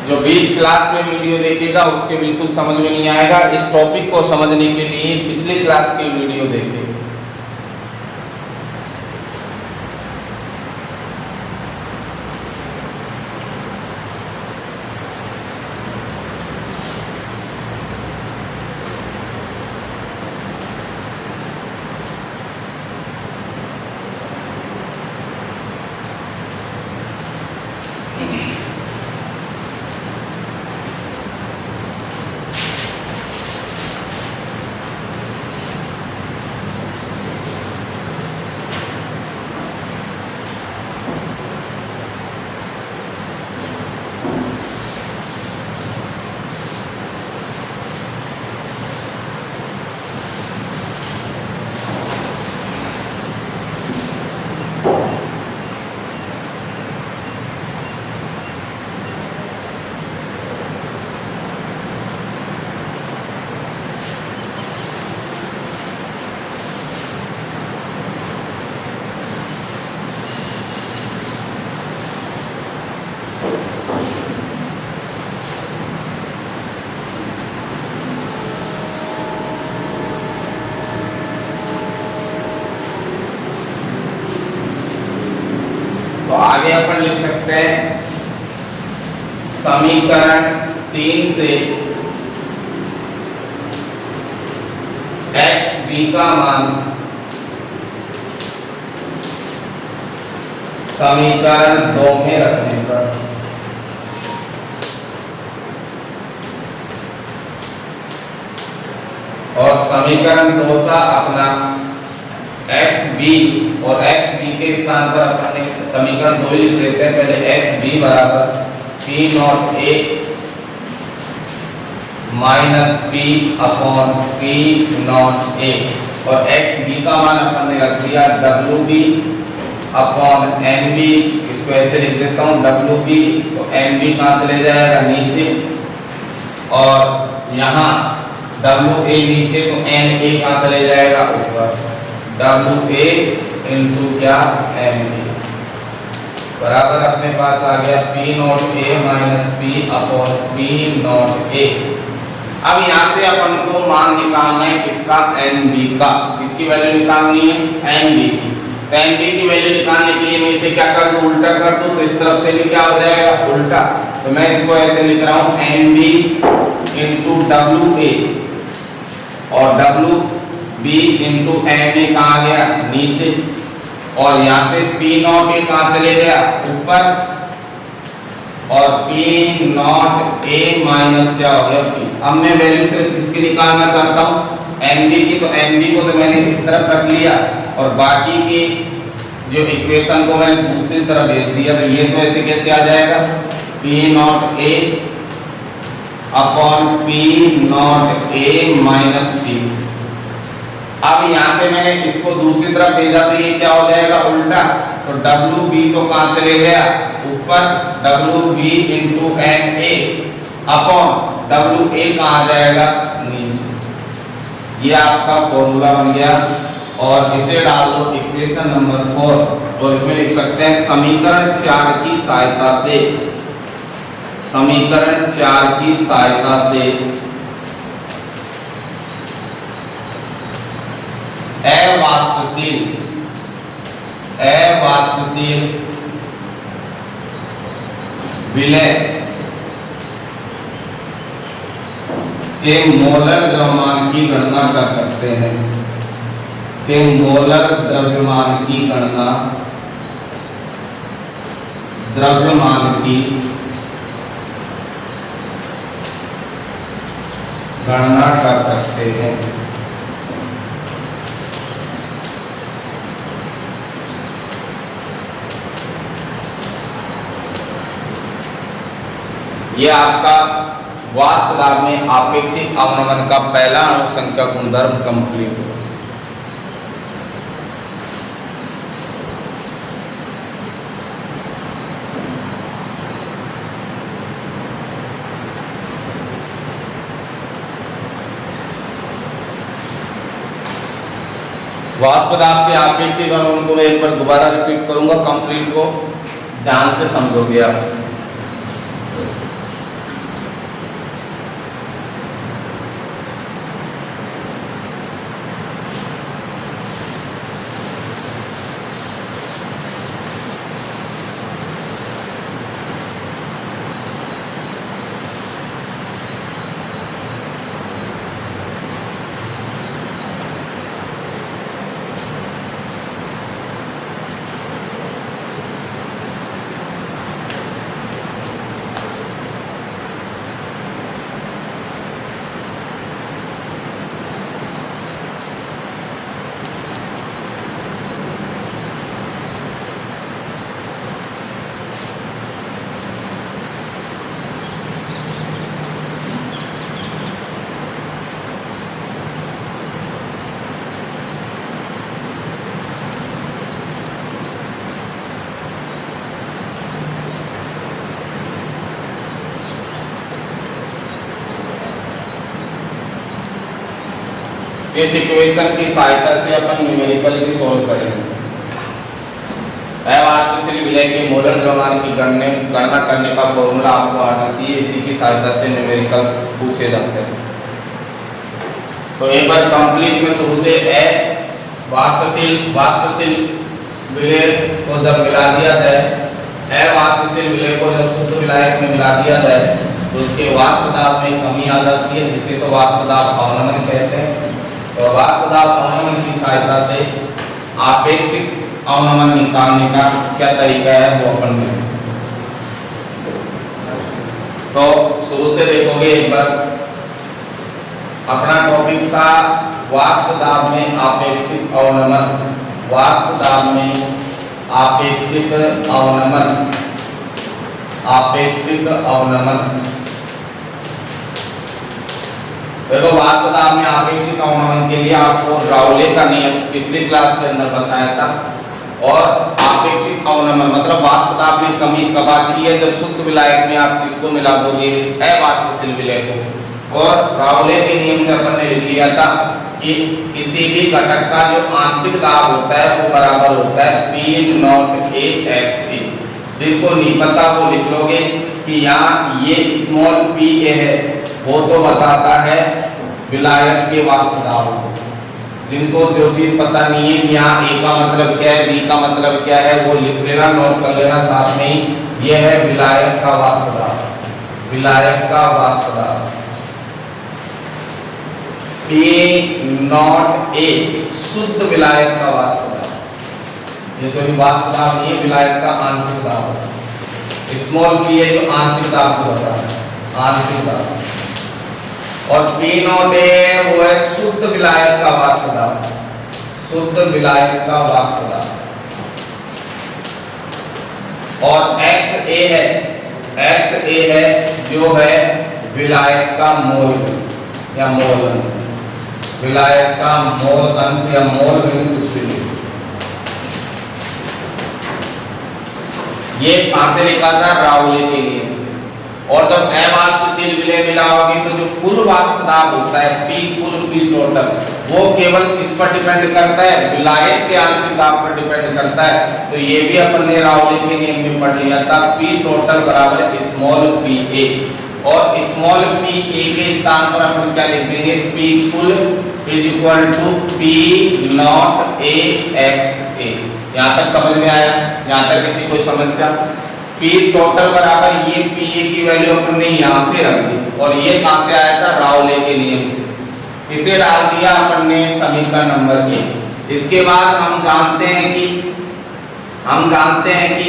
जो बीच क्लास में वीडियो देखेगा उसके बिल्कुल समझ में नहीं आएगा। इस टॉपिक को समझने के लिए पिछली क्लास की वीडियो देखें। तो आगे अपन लिख सकते हैं समीकरण 3 से एक्स बी का मान समीकरण 2 में रखने पर और समीकरण 2 था अपना एक्स बी, और एक्स बी के स्थान पर अपन समीकरण 2 लिख लेते हैं। पहले एक्स बी बराबर P naught A minus P upon P naught A, और एक्स बी का मान अपन ने रख दिया W B upon N B. इसको ऐसे लिख देता हूँ डब्ल्यू बी, तो एन बी कहाँ चले जाएगा नीचे, और यहाँ डब्ल्यू ए नीचे तो एन ए कहाँ चले जाएगा ऊपर, डब्ल्यू ए इंटू क्या एन ए बराबर अपने पास आ गया P naught A minus P upon P naught ए। अब यहाँ से अपन को मान निकालना है किसका, एन बी का। किसकी वैल्यू निकालनी है, एन बी की। तो एन बी की वैल्यू निकालने के लिए मैं इसे क्या कर दूं, उल्टा कर दूं। तो इस तरफ से भी क्या हो जाएगा, उल्टा। तो मैं इसको ऐसे लिख रहा हूँ N B into W A, और W B into N A कहाँ गया नीचे, और यहाँ से पी नॉट ए कहाँ चले गया ऊपर, और पी नॉट ए माइनस क्या हो गया पी। अब मैं वैल्यू सिर्फ इसकी निकालना चाहता हूँ एन बी की। तो एन बी को तो मैंने इस तरफ रख लिया, और बाकी की जो इक्वेशन को मैंने दूसरी तरफ भेज दिया। तो ये तो ऐसे कैसे आ जाएगा, P naught A upon P naught A minus P. अब यहाँ से मैंने इसको दूसरी तरफ भेजा तो ये क्या हो जाएगा उल्टा। तो डब्ल्यू बी तो कहाँ चले गया ऊपर, W B into N A upon W A कहाँ जाएगा नीचे। ये आपका फॉर्मूला बन गया, और इसे डाल दो इक्वेशन नंबर 4, और इसमें लिख सकते हैं समीकरण 4 की सहायता से, समीकरण 4 की सहायता से अवाष्पशील विलय के मोलर द्रव्यमान की गणना कर सकते हैं, के मोलर द्रव्यमान की गणना, द्रव्यमान की गणना कर सकते हैं। ये आपका वाष्प दाब में आपेक्षिक अवनमन का पहला अनुसंख्या गुणधर्म कंप्लीट हो। वाष्प दाब के आपेक्षिक अवनमन को मैं एक बार दोबारा रिपीट करूंगा, कंप्लीट को ध्यान से समझोगे आप। इस इक्वेशन की सहायता से अपन न्यूमेरिकल भी सॉल्व करेंगे। अवाष्पशील विलय के मोलर द्रव्यमान की गणना करने का फॉर्मूला आपको आना चाहिए, इसी की सहायता से न्यूमेरिकल पूछे जाते हैं। तो एक बार कंप्लीट में शुरू से वाष्पशील विलय को जब मिला दिया जाए, अवाष्पशील विलय को जब शुद्ध विलायक में मिला दिया जाए तो उसके वाष्प दाब में कमी आ जाती है, जिसे तो वाष्प दाब अवनमन कहते हैं। और वाष्प दाब अवनमन की सहायता से आपेक्षिक अवनमन निकालने का क्या तरीका है वो अपन में। तो शुरू से देखोगे एक बार, अपना टॉपिक था वाष्प दाब में आपेक्षिक अवनमन। वाष्प दाब में आपेक्षिक अवनमन, आपेक्षिक अवनमन। देखो वाष्प दाब में आपेक्षिक अवनमन के लिए आपको राउले का नियम पिछली क्लास के अंदर बताया था। और आपेक्षिक अवनमन मतलब वाष्प दाब में कमी कब आती है, जब शुद्ध विलायक में आप किसको मिला दोगे, अवाष्पशील विलय को। और राउले के नियम से अपन ने लिख लिया था कि किसी भी घटक का जो आंशिक दाब होता है वो बराबर होता है P naught A x A। जिनको नहीं पता वो लिख लोगे कि यहाँ ये स्मॉल pa है, वो तो बताता है विलायक के वाष्प दाब को। जिनको जो चीज पता नहीं है कि यहाँ A का मतलब क्या है, B का मतलब क्या है, वो लिख लेना, नोट कर लेना साथ में ही। ये है विलायक का वाष्प दाब, विलायक का वाष्प दाब P नॉट A, शुद्ध विलायक का वाष्प दाब। ये सॉरी वाष्प दाब नहीं है, विलायक का आंशिक दाब है। स्मॉल p है जो आंशिक दाब को बताता है, आंशिक दाब। और P नॉट A वो है शुद्ध विलायक का वाष्प दाब, शुद्ध विलायक का वाष्प दाब। और XA है, XA है जो है विलायक का मोल या मोल अंश, विलायक का मोल अंश या मोल में कुछ भी नहीं। ये कहां से निकालना, राउले के नियम से। और जब अवाष्पशील विलय मिलाओगे तो जो कुल वाष्प दाब होता है P कुल P टोटल, वो केवल किस पर डिपेंड करता है, विलायक के आंशिक दाब पर डिपेंड करता है। तो ये भी अपन ने राउले के नियम में पढ़ लिया था, P टोटल बराबर स्मॉल pa। और स्मॉल pa के स्थान पर अपन क्या लिख देंगे, P कुल is equal to P naught A x A। यहाँ तक समझ में आया, यहाँ तक किसी कोई समस्या। P टोटल बराबर ये Pa की वैल्यू अपन ने यहाँ से रख दी, और ये कहाँ से आया था, राउले के नियम से। इसे डाल दिया अपन ने समीकरण नंबर 1। इसके बाद हम जानते हैं कि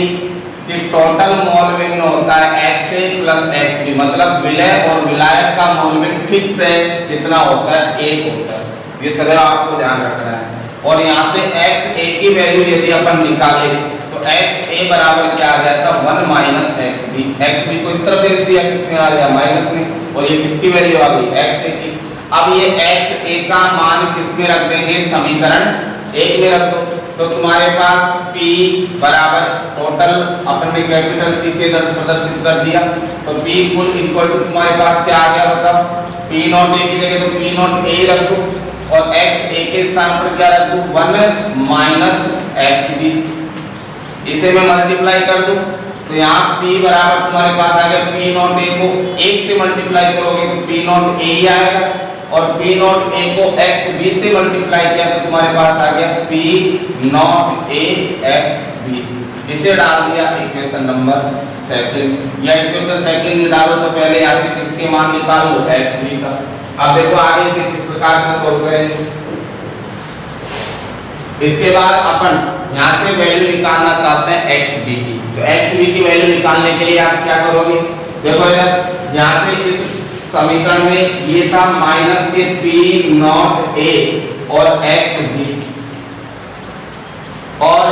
कि टोटल मोल भिन्न होता है x a plus x b, मतलब विलय और विलायक का मोल भिन्न फिक्स है, कितना होता है 1 होता है। ये सदैव आपको ध्यान रखना है। और यहाँ से x a की वैल्यू यदि अपन निकाले तो x a बराबर क्या आ गया था 1 minus x b। x b को इस तरफ भेज दिया, किसमें आ गया माइनस में, और ये किसकी वैल्यू आ गई x a की। अब ये x a का मान किसमें रख देंगे, समीकरण 1 में रख दो, तो तुम्हारे पास p बराबर टोटल अपन ने कैपिटल P से इधर प्रदर्शित कर दिया, तो p कुल इक्वल टू तुम्हारे पास क्या आ गया बताओ, p नॉट a की जगह तो p नॉट a रख दो और x a के स्थान पर क्या रख दूं 1 माइनस x b, इसे मैं मल्टीप्लाई कर दूं तो यहाँ p बराबर तुम्हारे पास आ गया p नॉट a को 1 से मल्टीप्लाई करोगे तो p नॉट a ही आएगा, और p नॉट a को x b से मल्टीप्लाई किया तो तुम्हारे पास आ गया p naught a x b। इसे डाल दिया इक्वेशन नंबर सेकंड, या इक्वेशन सेकंड में डालो तो पहले यहाँ से किसके मान निकाल लो x b का। अब देखो आगे से किस प्रकार से सोल्व करेंगे। इसके बाद अपन यहाँ से वैल्यू निकालना चाहते हैं x b की, तो x b की वैल्यू निकालने के लिए आप क्या करोगे, देखो यार यहाँ से इस समीकरण में ये था माइनस के p नॉट a और x b, और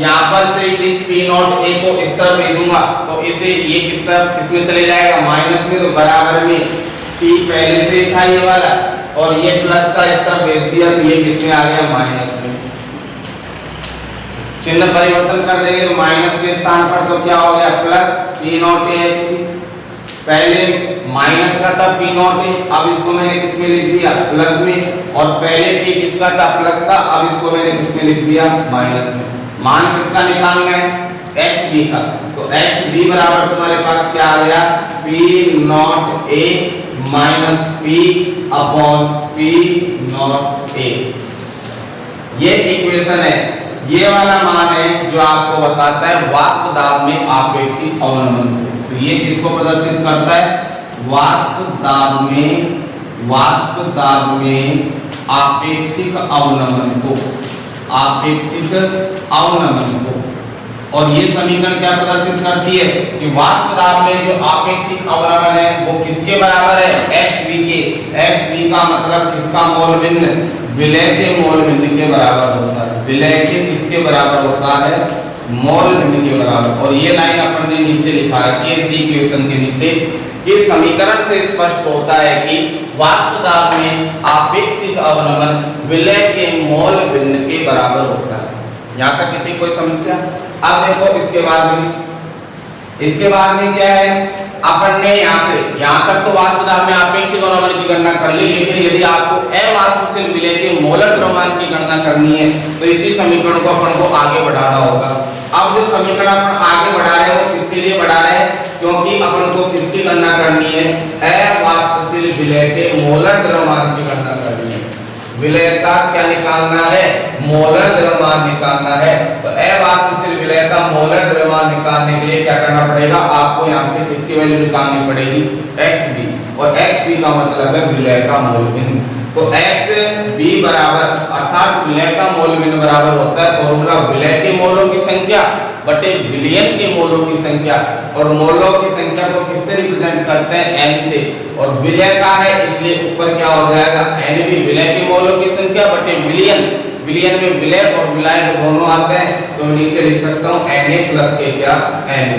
यहाँ पर से इस p नॉट a को इस तरफ भेजूंगा तो इसे ये किस तरफ किसमें चले जाएगा माइनस में, तो बराबर में p पहले से था ये वाला और ये प्लस का इस तरफ भेज दिया तो ये किसमें आ गया माइनस में। चिन्ह परिवर्तन कर देंगे तो माइनस के स्थान पर तो क्या हो गया plus p naught a x b, पहले माइनस का था p नॉट a, अब इसको मैंने किसमें लिख दिया प्लस में, और पहले p किसका था प्लस का, अब इसको मैंने किसमें लिख दिया माइनस में। मान किसका निकालना है x b का, तो x b बराबर तुम्हारे पास क्या आ गया p naught a minus p upon p naught a। ये इक्वेशन है, ये वाला मान है जो आपको बताता है वाष्प दाब में आपेक्षिक अवनमन को। तो ये किसको प्रदर्शित करता है, वाष्प दाब में आपेक्षिक अवनमन को, आपेक्षिक अवनमन को। और ये समीकरण क्या प्रदर्शित करती है कि वाष्प दाब में जो आपेक्षिक अवनमन है वो किसके बराबर है xv के। xv का मतलब किसका मोल भिन्न, विलय के मोल भिन्न के बराबर होता है, विलय के किसके बराबर होता है मोल भिन्न के बराबर। और ये लाइन अपन ने नीचे लिखा रखी है इसी इक्वेशन के नीचे। इस समीकरण से स्पष्ट होता है कि वाष्प दाब में आपेक्षिक अवनमन विलय के मोल भिन्न के बराबर होता है। यहाँ तक किसी कोई समस्या। अब देखो इसके बाद में क्या है, अपन ने यहाँ तक तो वाष्प दाब में आपेक्षिक अवनमन की गणना कर ली, लेकिन यदि आपको अवाष्पशील विलय के मोलर द्रव्यमान की गणना करनी है तो इसी समीकरण को अपन को आगे बढ़ाना होगा। अब जो समीकरण अपन आगे बढ़ा रहे हैं वो किसके लिए बढ़ा रहे हैं, क्योंकि अपन को किसकी गणना करनी है अवाष्पशील विलय के मोलर द्रव्यमान की गणना करनी है। विलय का क्या निकालना है, मोलर द्रव्यमान निकालना है। तो अवाष्पशील विलय का मोलर द्रव्यमान निकालने के लिए क्या करना पड़ेगा, आपको यहाँ से किसकी वैल्यू निकालनी पड़ेगी xb, और xb का मतलब है विलय का मोल भिन्न। तो xb बराबर अर्थात विलय का मोल भिन्न बराबर होता है फॉर्मूला विलय के मोलों की संख्या बटे विलयन के मोलों की संख्या, और मोलों की संख्या को किससे रिप्रेजेंट करते हैं n से, और विलय का है इसलिए ऊपर क्या हो जाएगा n भी, विलय के मोलों की संख्या बटे विलयन, विलयन में विलय और विलायक दोनों आते हैं तो मैं नीचे लिख सकता हूँ Na प्लस के क्या n।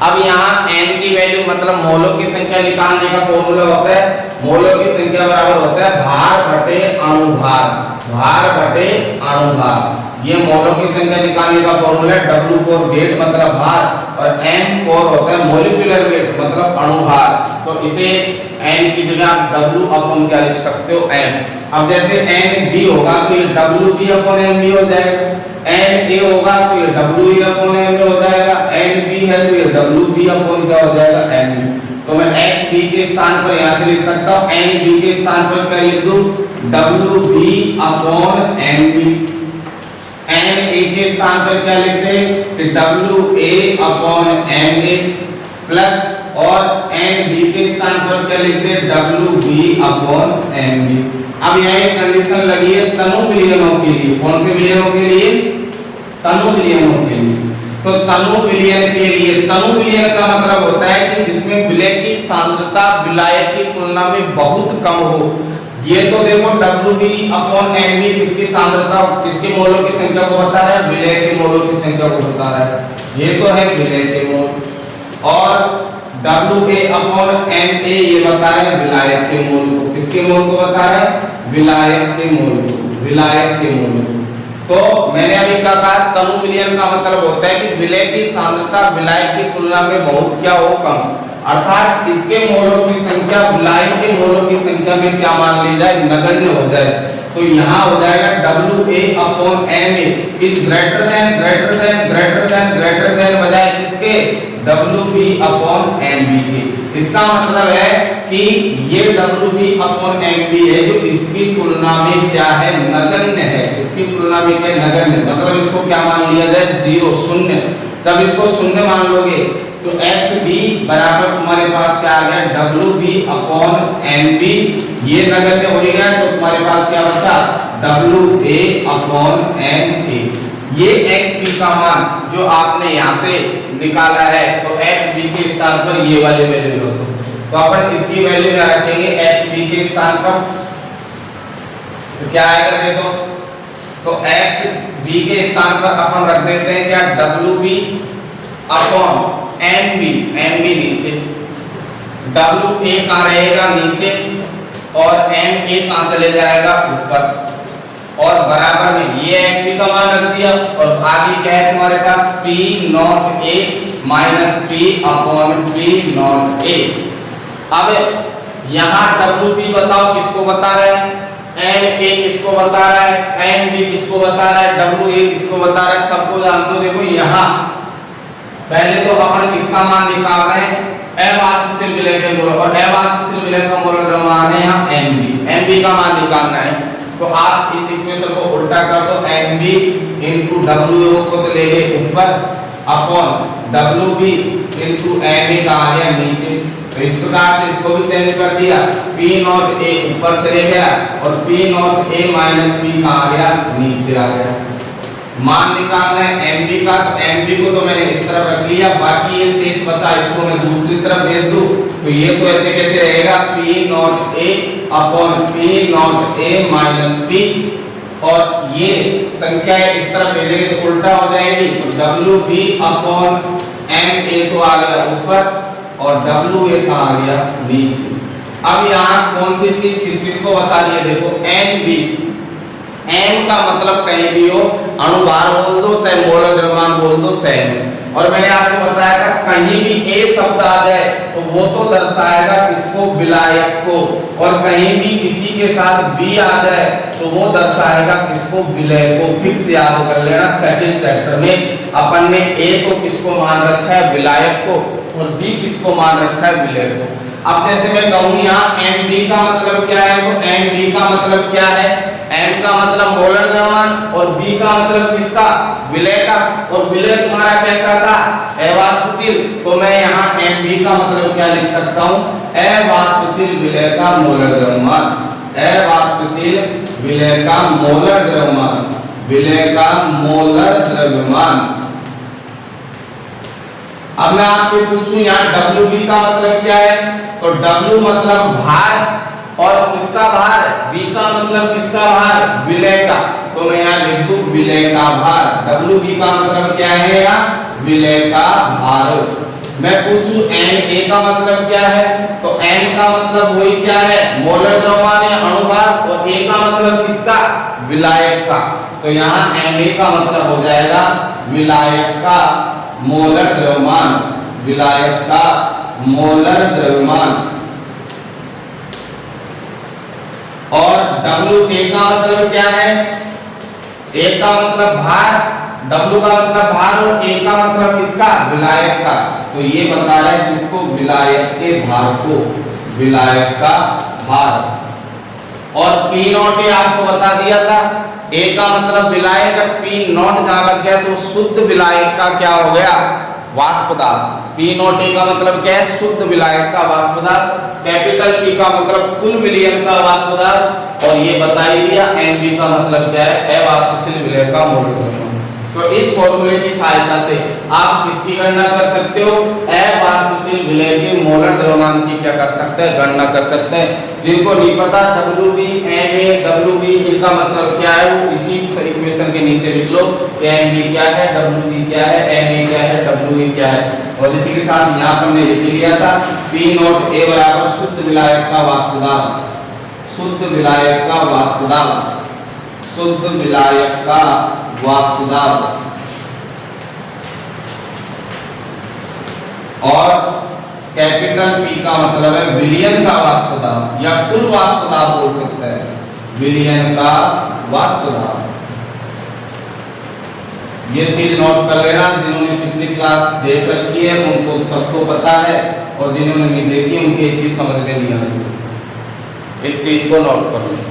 अब यहाँ n की वैल्यू मतलब मोलों की संख्या निकालने का फॉर्मूला होता है, मोलों की संख्या बराबर होता है भार बटे अणुभार, भार बटे अणुभार। ये मोलों की संख्या निकालने का फॉर्मूला है। W फॉर वेट मतलब भार, और M फॉर होता है मॉलिक्यूलर वेट मतलब अणुभार। तो इसे n की जगह आप W अपॉन क्या लिख सकते हो m। अब जैसे NB होगा तो ये WB अपॉन MB हो जाएगा, NA होगा तो ये WA अपॉन MA हो जाएगा, NB है तो ये WB अपॉन क्या हो जाएगा MB। तो मैं XB के स्थान पर यहाँ से लिख सकता हूँ NB के स्थान पर क्या लिख दूँ WB अपॉन MB। NA के स्थान पर क्या लिख दें कि WA अपॉन MA प्लस, और NB के स्थान पर क्या लिख दें WB अपॉन MB। अब यहाँ एक कंडीशन लगी है तनु विलयनों के लिए, कौन से विलयनों के लिए, तनु विलयनों के लिए। तो तनु विलयन के लिए, तनु विलयन का मतलब होता है कि जिसमें विलय की सांद्रता विलायक की तुलना में बहुत कम हो। ये तो देखो WB/MB किसकी सांद्रता, किसके मोलों की संख्या को बता रहा है, विलय के मोलों की संख्या को बता रहा है। ये तो है विलय के मोल। और WA/MA ये बता रहा है विलायक के मोल को। किसके मोल को बता रहा है, विलायक के मोल को, विलायक के मोल को। तो मैंने अभी कहा तनु विलयन का मतलब होता है कि विलय की सांद्रता विलायक की तुलना में बहुत क्या हो, कम, अर्थात इसके मोलों की संख्या विलायक के मोलों की संख्या में क्या मान ली जाए, नगण्य हो जाए। तो यहाँ हो जाएगा WA/MA इज ग्रेटर देन बजाय किसके, WB/MB के। इसका मतलब है कि ये WB/MB है जो इसकी तुलना में क्या है, नगण्य है। इसकी तुलना में क्या नगण्य, मतलब इसको क्या मान लिया जाए, 0, शून्य। जब इसको शून्य मान लोगे तो XB बराबर तुम्हारे पास क्या आ गया, WB/MB, ये नगण्य हो गया तो तुम्हारे पास क्या बचा, WA/MA। ये XB का मान जो आपने यहाँ से निकाला है, तो XB के स्थान पर ये वाली वैल्यू रख दो। तो अपन इसकी वैल्यू क्या रखेंगे, XB के स्थान पर तो क्या आएगा देखो, तो XB के स्थान पर अपन रख देते हैं क्या, WB/MB, MB नीचे, WA कहाँ रहेगा नीचे, और MA कहाँ चले जाएगा ऊपर, और बराबर में ये XB का मान रख दिया। और आगे क्या है तुम्हारे पास, P0A माइनस P/P0A। अब यहाँ WB बताओ किसको बता रहा है, MA किसको बता रहा है, MB किसको बता रहा है, WA किसको बता रहा है, सबको जानते हो। देखो यहाँ पहले तो अपन किसका मान निकाल रहे हैं, अवाष्पशील विलय के मोल, और अवाष्पशील विलय का मोल द्रव्यमान है यहाँ MB का मान निकालना है। तो आप इस इक्वेशन को उल्टा कर दो, MB into WA को तो ले गए ऊपर, अपॉन WB into MA का आ गया नीचे। तो इस प्रकार से इसको भी चेंज कर दिया, P0A ऊपर चले गया और P0A माइनस P का आ गया नीचे आ गया। मान निकालना है MB का, तो MB को तो मैंने इस तरफ रख लिया, बाकी ये शेष बचा इसको मैं दूसरी तरफ भेज दूं। तो ये तो ऐसे कैसे रहेगा, P0A upon P0A minus P, और ये संख्या इस तरफ भेजेंगे तो उल्टा हो जाएगी। तो WB/MA तो आ गया ऊपर और WA का आ गया नीचे। अब यहाँ कौन सी चीज किस किस को बता दिया, देखो MB, M का मतलब कहीं भी हो, अणुभार बोल दो चाहे मोलर द्रव्यमान बोल दो, सेम। और मैंने आपको बताया था कहीं भी A शब्द आ जाए तो वो तो दर्शाएगा किसको, विलायक को, और कहीं भी इसी के साथ B आ जाए तो वो दर्शाएगा किसको, विलय को। फिक्स याद कर लेना, सेकंड चैप्टर में अपन ने A को किसको मान रखा है, विलायक को, और B किसको मान रखा है, विलय को। अब जैसे मैं कहूँ यहाँ MB का मतलब क्या है, तो MB का मतलब क्या है, M का मतलब मोलर द्रव्यमान और B का मतलब किसका, विलय का, और विलय तुम्हारा कैसा था, अवाष्पशील। तो मैं यहाँ MB का मतलब क्या लिख सकता हूँ, अवाष्पशील विलय का मोलर द्रव्यमान, अवाष्पशील विलय का मोलर द्रव्यमान, विलय का मोलर द्रव्यमान। अब मैं आपसे पूछूं यहाँ WB का मतलब क्या है, तो W मतलब भार, और किसका भार, B का मतलब किसका भार, विलय का। तो मैं यहाँ लिख दूं विलय का भार। WB का मतलब क्या है यहाँ, विलय का भार। मैं पूछूं MA का मतलब क्या है, तो M का मतलब वही क्या है, मोलर द्रव्यमान या अणुभार, और A का मतलब किसका, विलायक का। तो यहाँ MA का मतलब हो जाएगा विलायक का मोलर द्रव्यमान, विलायक का मोलर द्रव्यमान। और WA का मतलब क्या है, A का मतलब भार, W का मतलब भार, और A का मतलब किसका, विलायक का। तो ये बता रहा है किसको, विलायक के भार को, विलायक का भार। और P0A आपको बता दिया था, A का मतलब विलायक, P0 जहां लग गया तो शुद्ध विलायक का क्या हो गया, वाष्प पदार्थ। P0A का मतलब क्या है, शुद्ध विलायक का वाष्प पदार्थ। कैपिटल P का मतलब कुल विलयन का वाष्प पदार्थ, और ये बता ही दिया MB का मतलब क्या है, अवाष्पशील विलय का मोलर द्रव्यमान। तो इस फॉर्मूले की सहायता से आप किसकी गणना कर सकते हो, अवाष्पशील विलय के मोलर द्रव्यमान की क्या कर सकते हैं, गणना कर सकते हैं। जिनको नहीं पता WB, MA, WB इनका मतलब क्या है वो इसी इक्वेशन के नीचे लिख लो। MB क्या है, WB क्या है, MA क्या है, WA क्या है। और इसी के साथ यहाँ पर हमने लिख लिया था P नॉट A बराबर शुद्ध विलायक का वाष्प दाब, शुद्ध विलायक का वाष्प दाब, शुद्ध विलायक का वाष्प दाब, और कैपिटल P का मतलब है विलयन का वाष्प दाब या कुल वाष्प दाब बोल सकते हैं, विलयन का वाष्प दाब। ये चीज नोट कर लेना, जिन्होंने पिछली क्लास देख रखी है उनको सबको पता है, और जिन्होंने नहीं देखी उनकी एक चीज समझ में नहीं आ रही, इस चीज को नोट कर लो।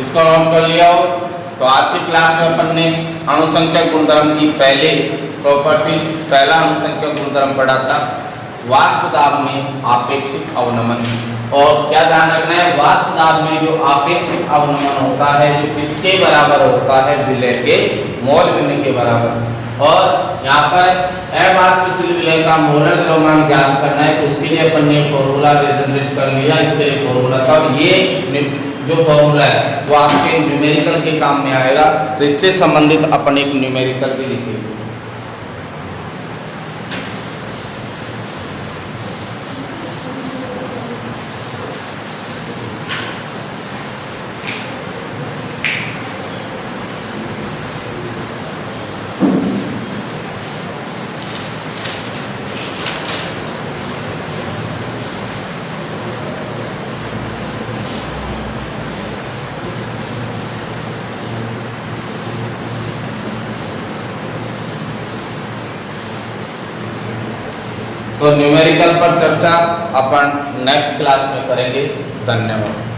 इसको नोट कर लिया हो। तो आज की क्लास में अपन ने अणुसंख्यक गुणधर्म की पहले प्रॉपर्टी, पहला अणुसंख्यक गुणधर्म पढ़ा था वाष्प दाब में आपेक्षिक अवनमन। और क्या ध्यान रखना है, वाष्प दाब में जो आपेक्षिक अवनमन होता है जो किसके बराबर होता है, विलय के मोल भिन्न के बराबर। और यहाँ पर अवाष्पशील विलय का मोलर द्रव्यमान ज्ञात करना है, तो उसके लिए अपन ने फॉर्मूला जनरेट कर लिया। इसके लिए फॉर्मूला था, और ये जो फॉर्मूला है वो आपके न्यूमेरिकल के काम में आएगा, तो इससे संबंधित अपन एक न्यूमेरिकल भी लिखेंगे। तो न्यूमेरिकल पर चर्चा अपन नेक्स्ट क्लास में करेंगे। धन्यवाद।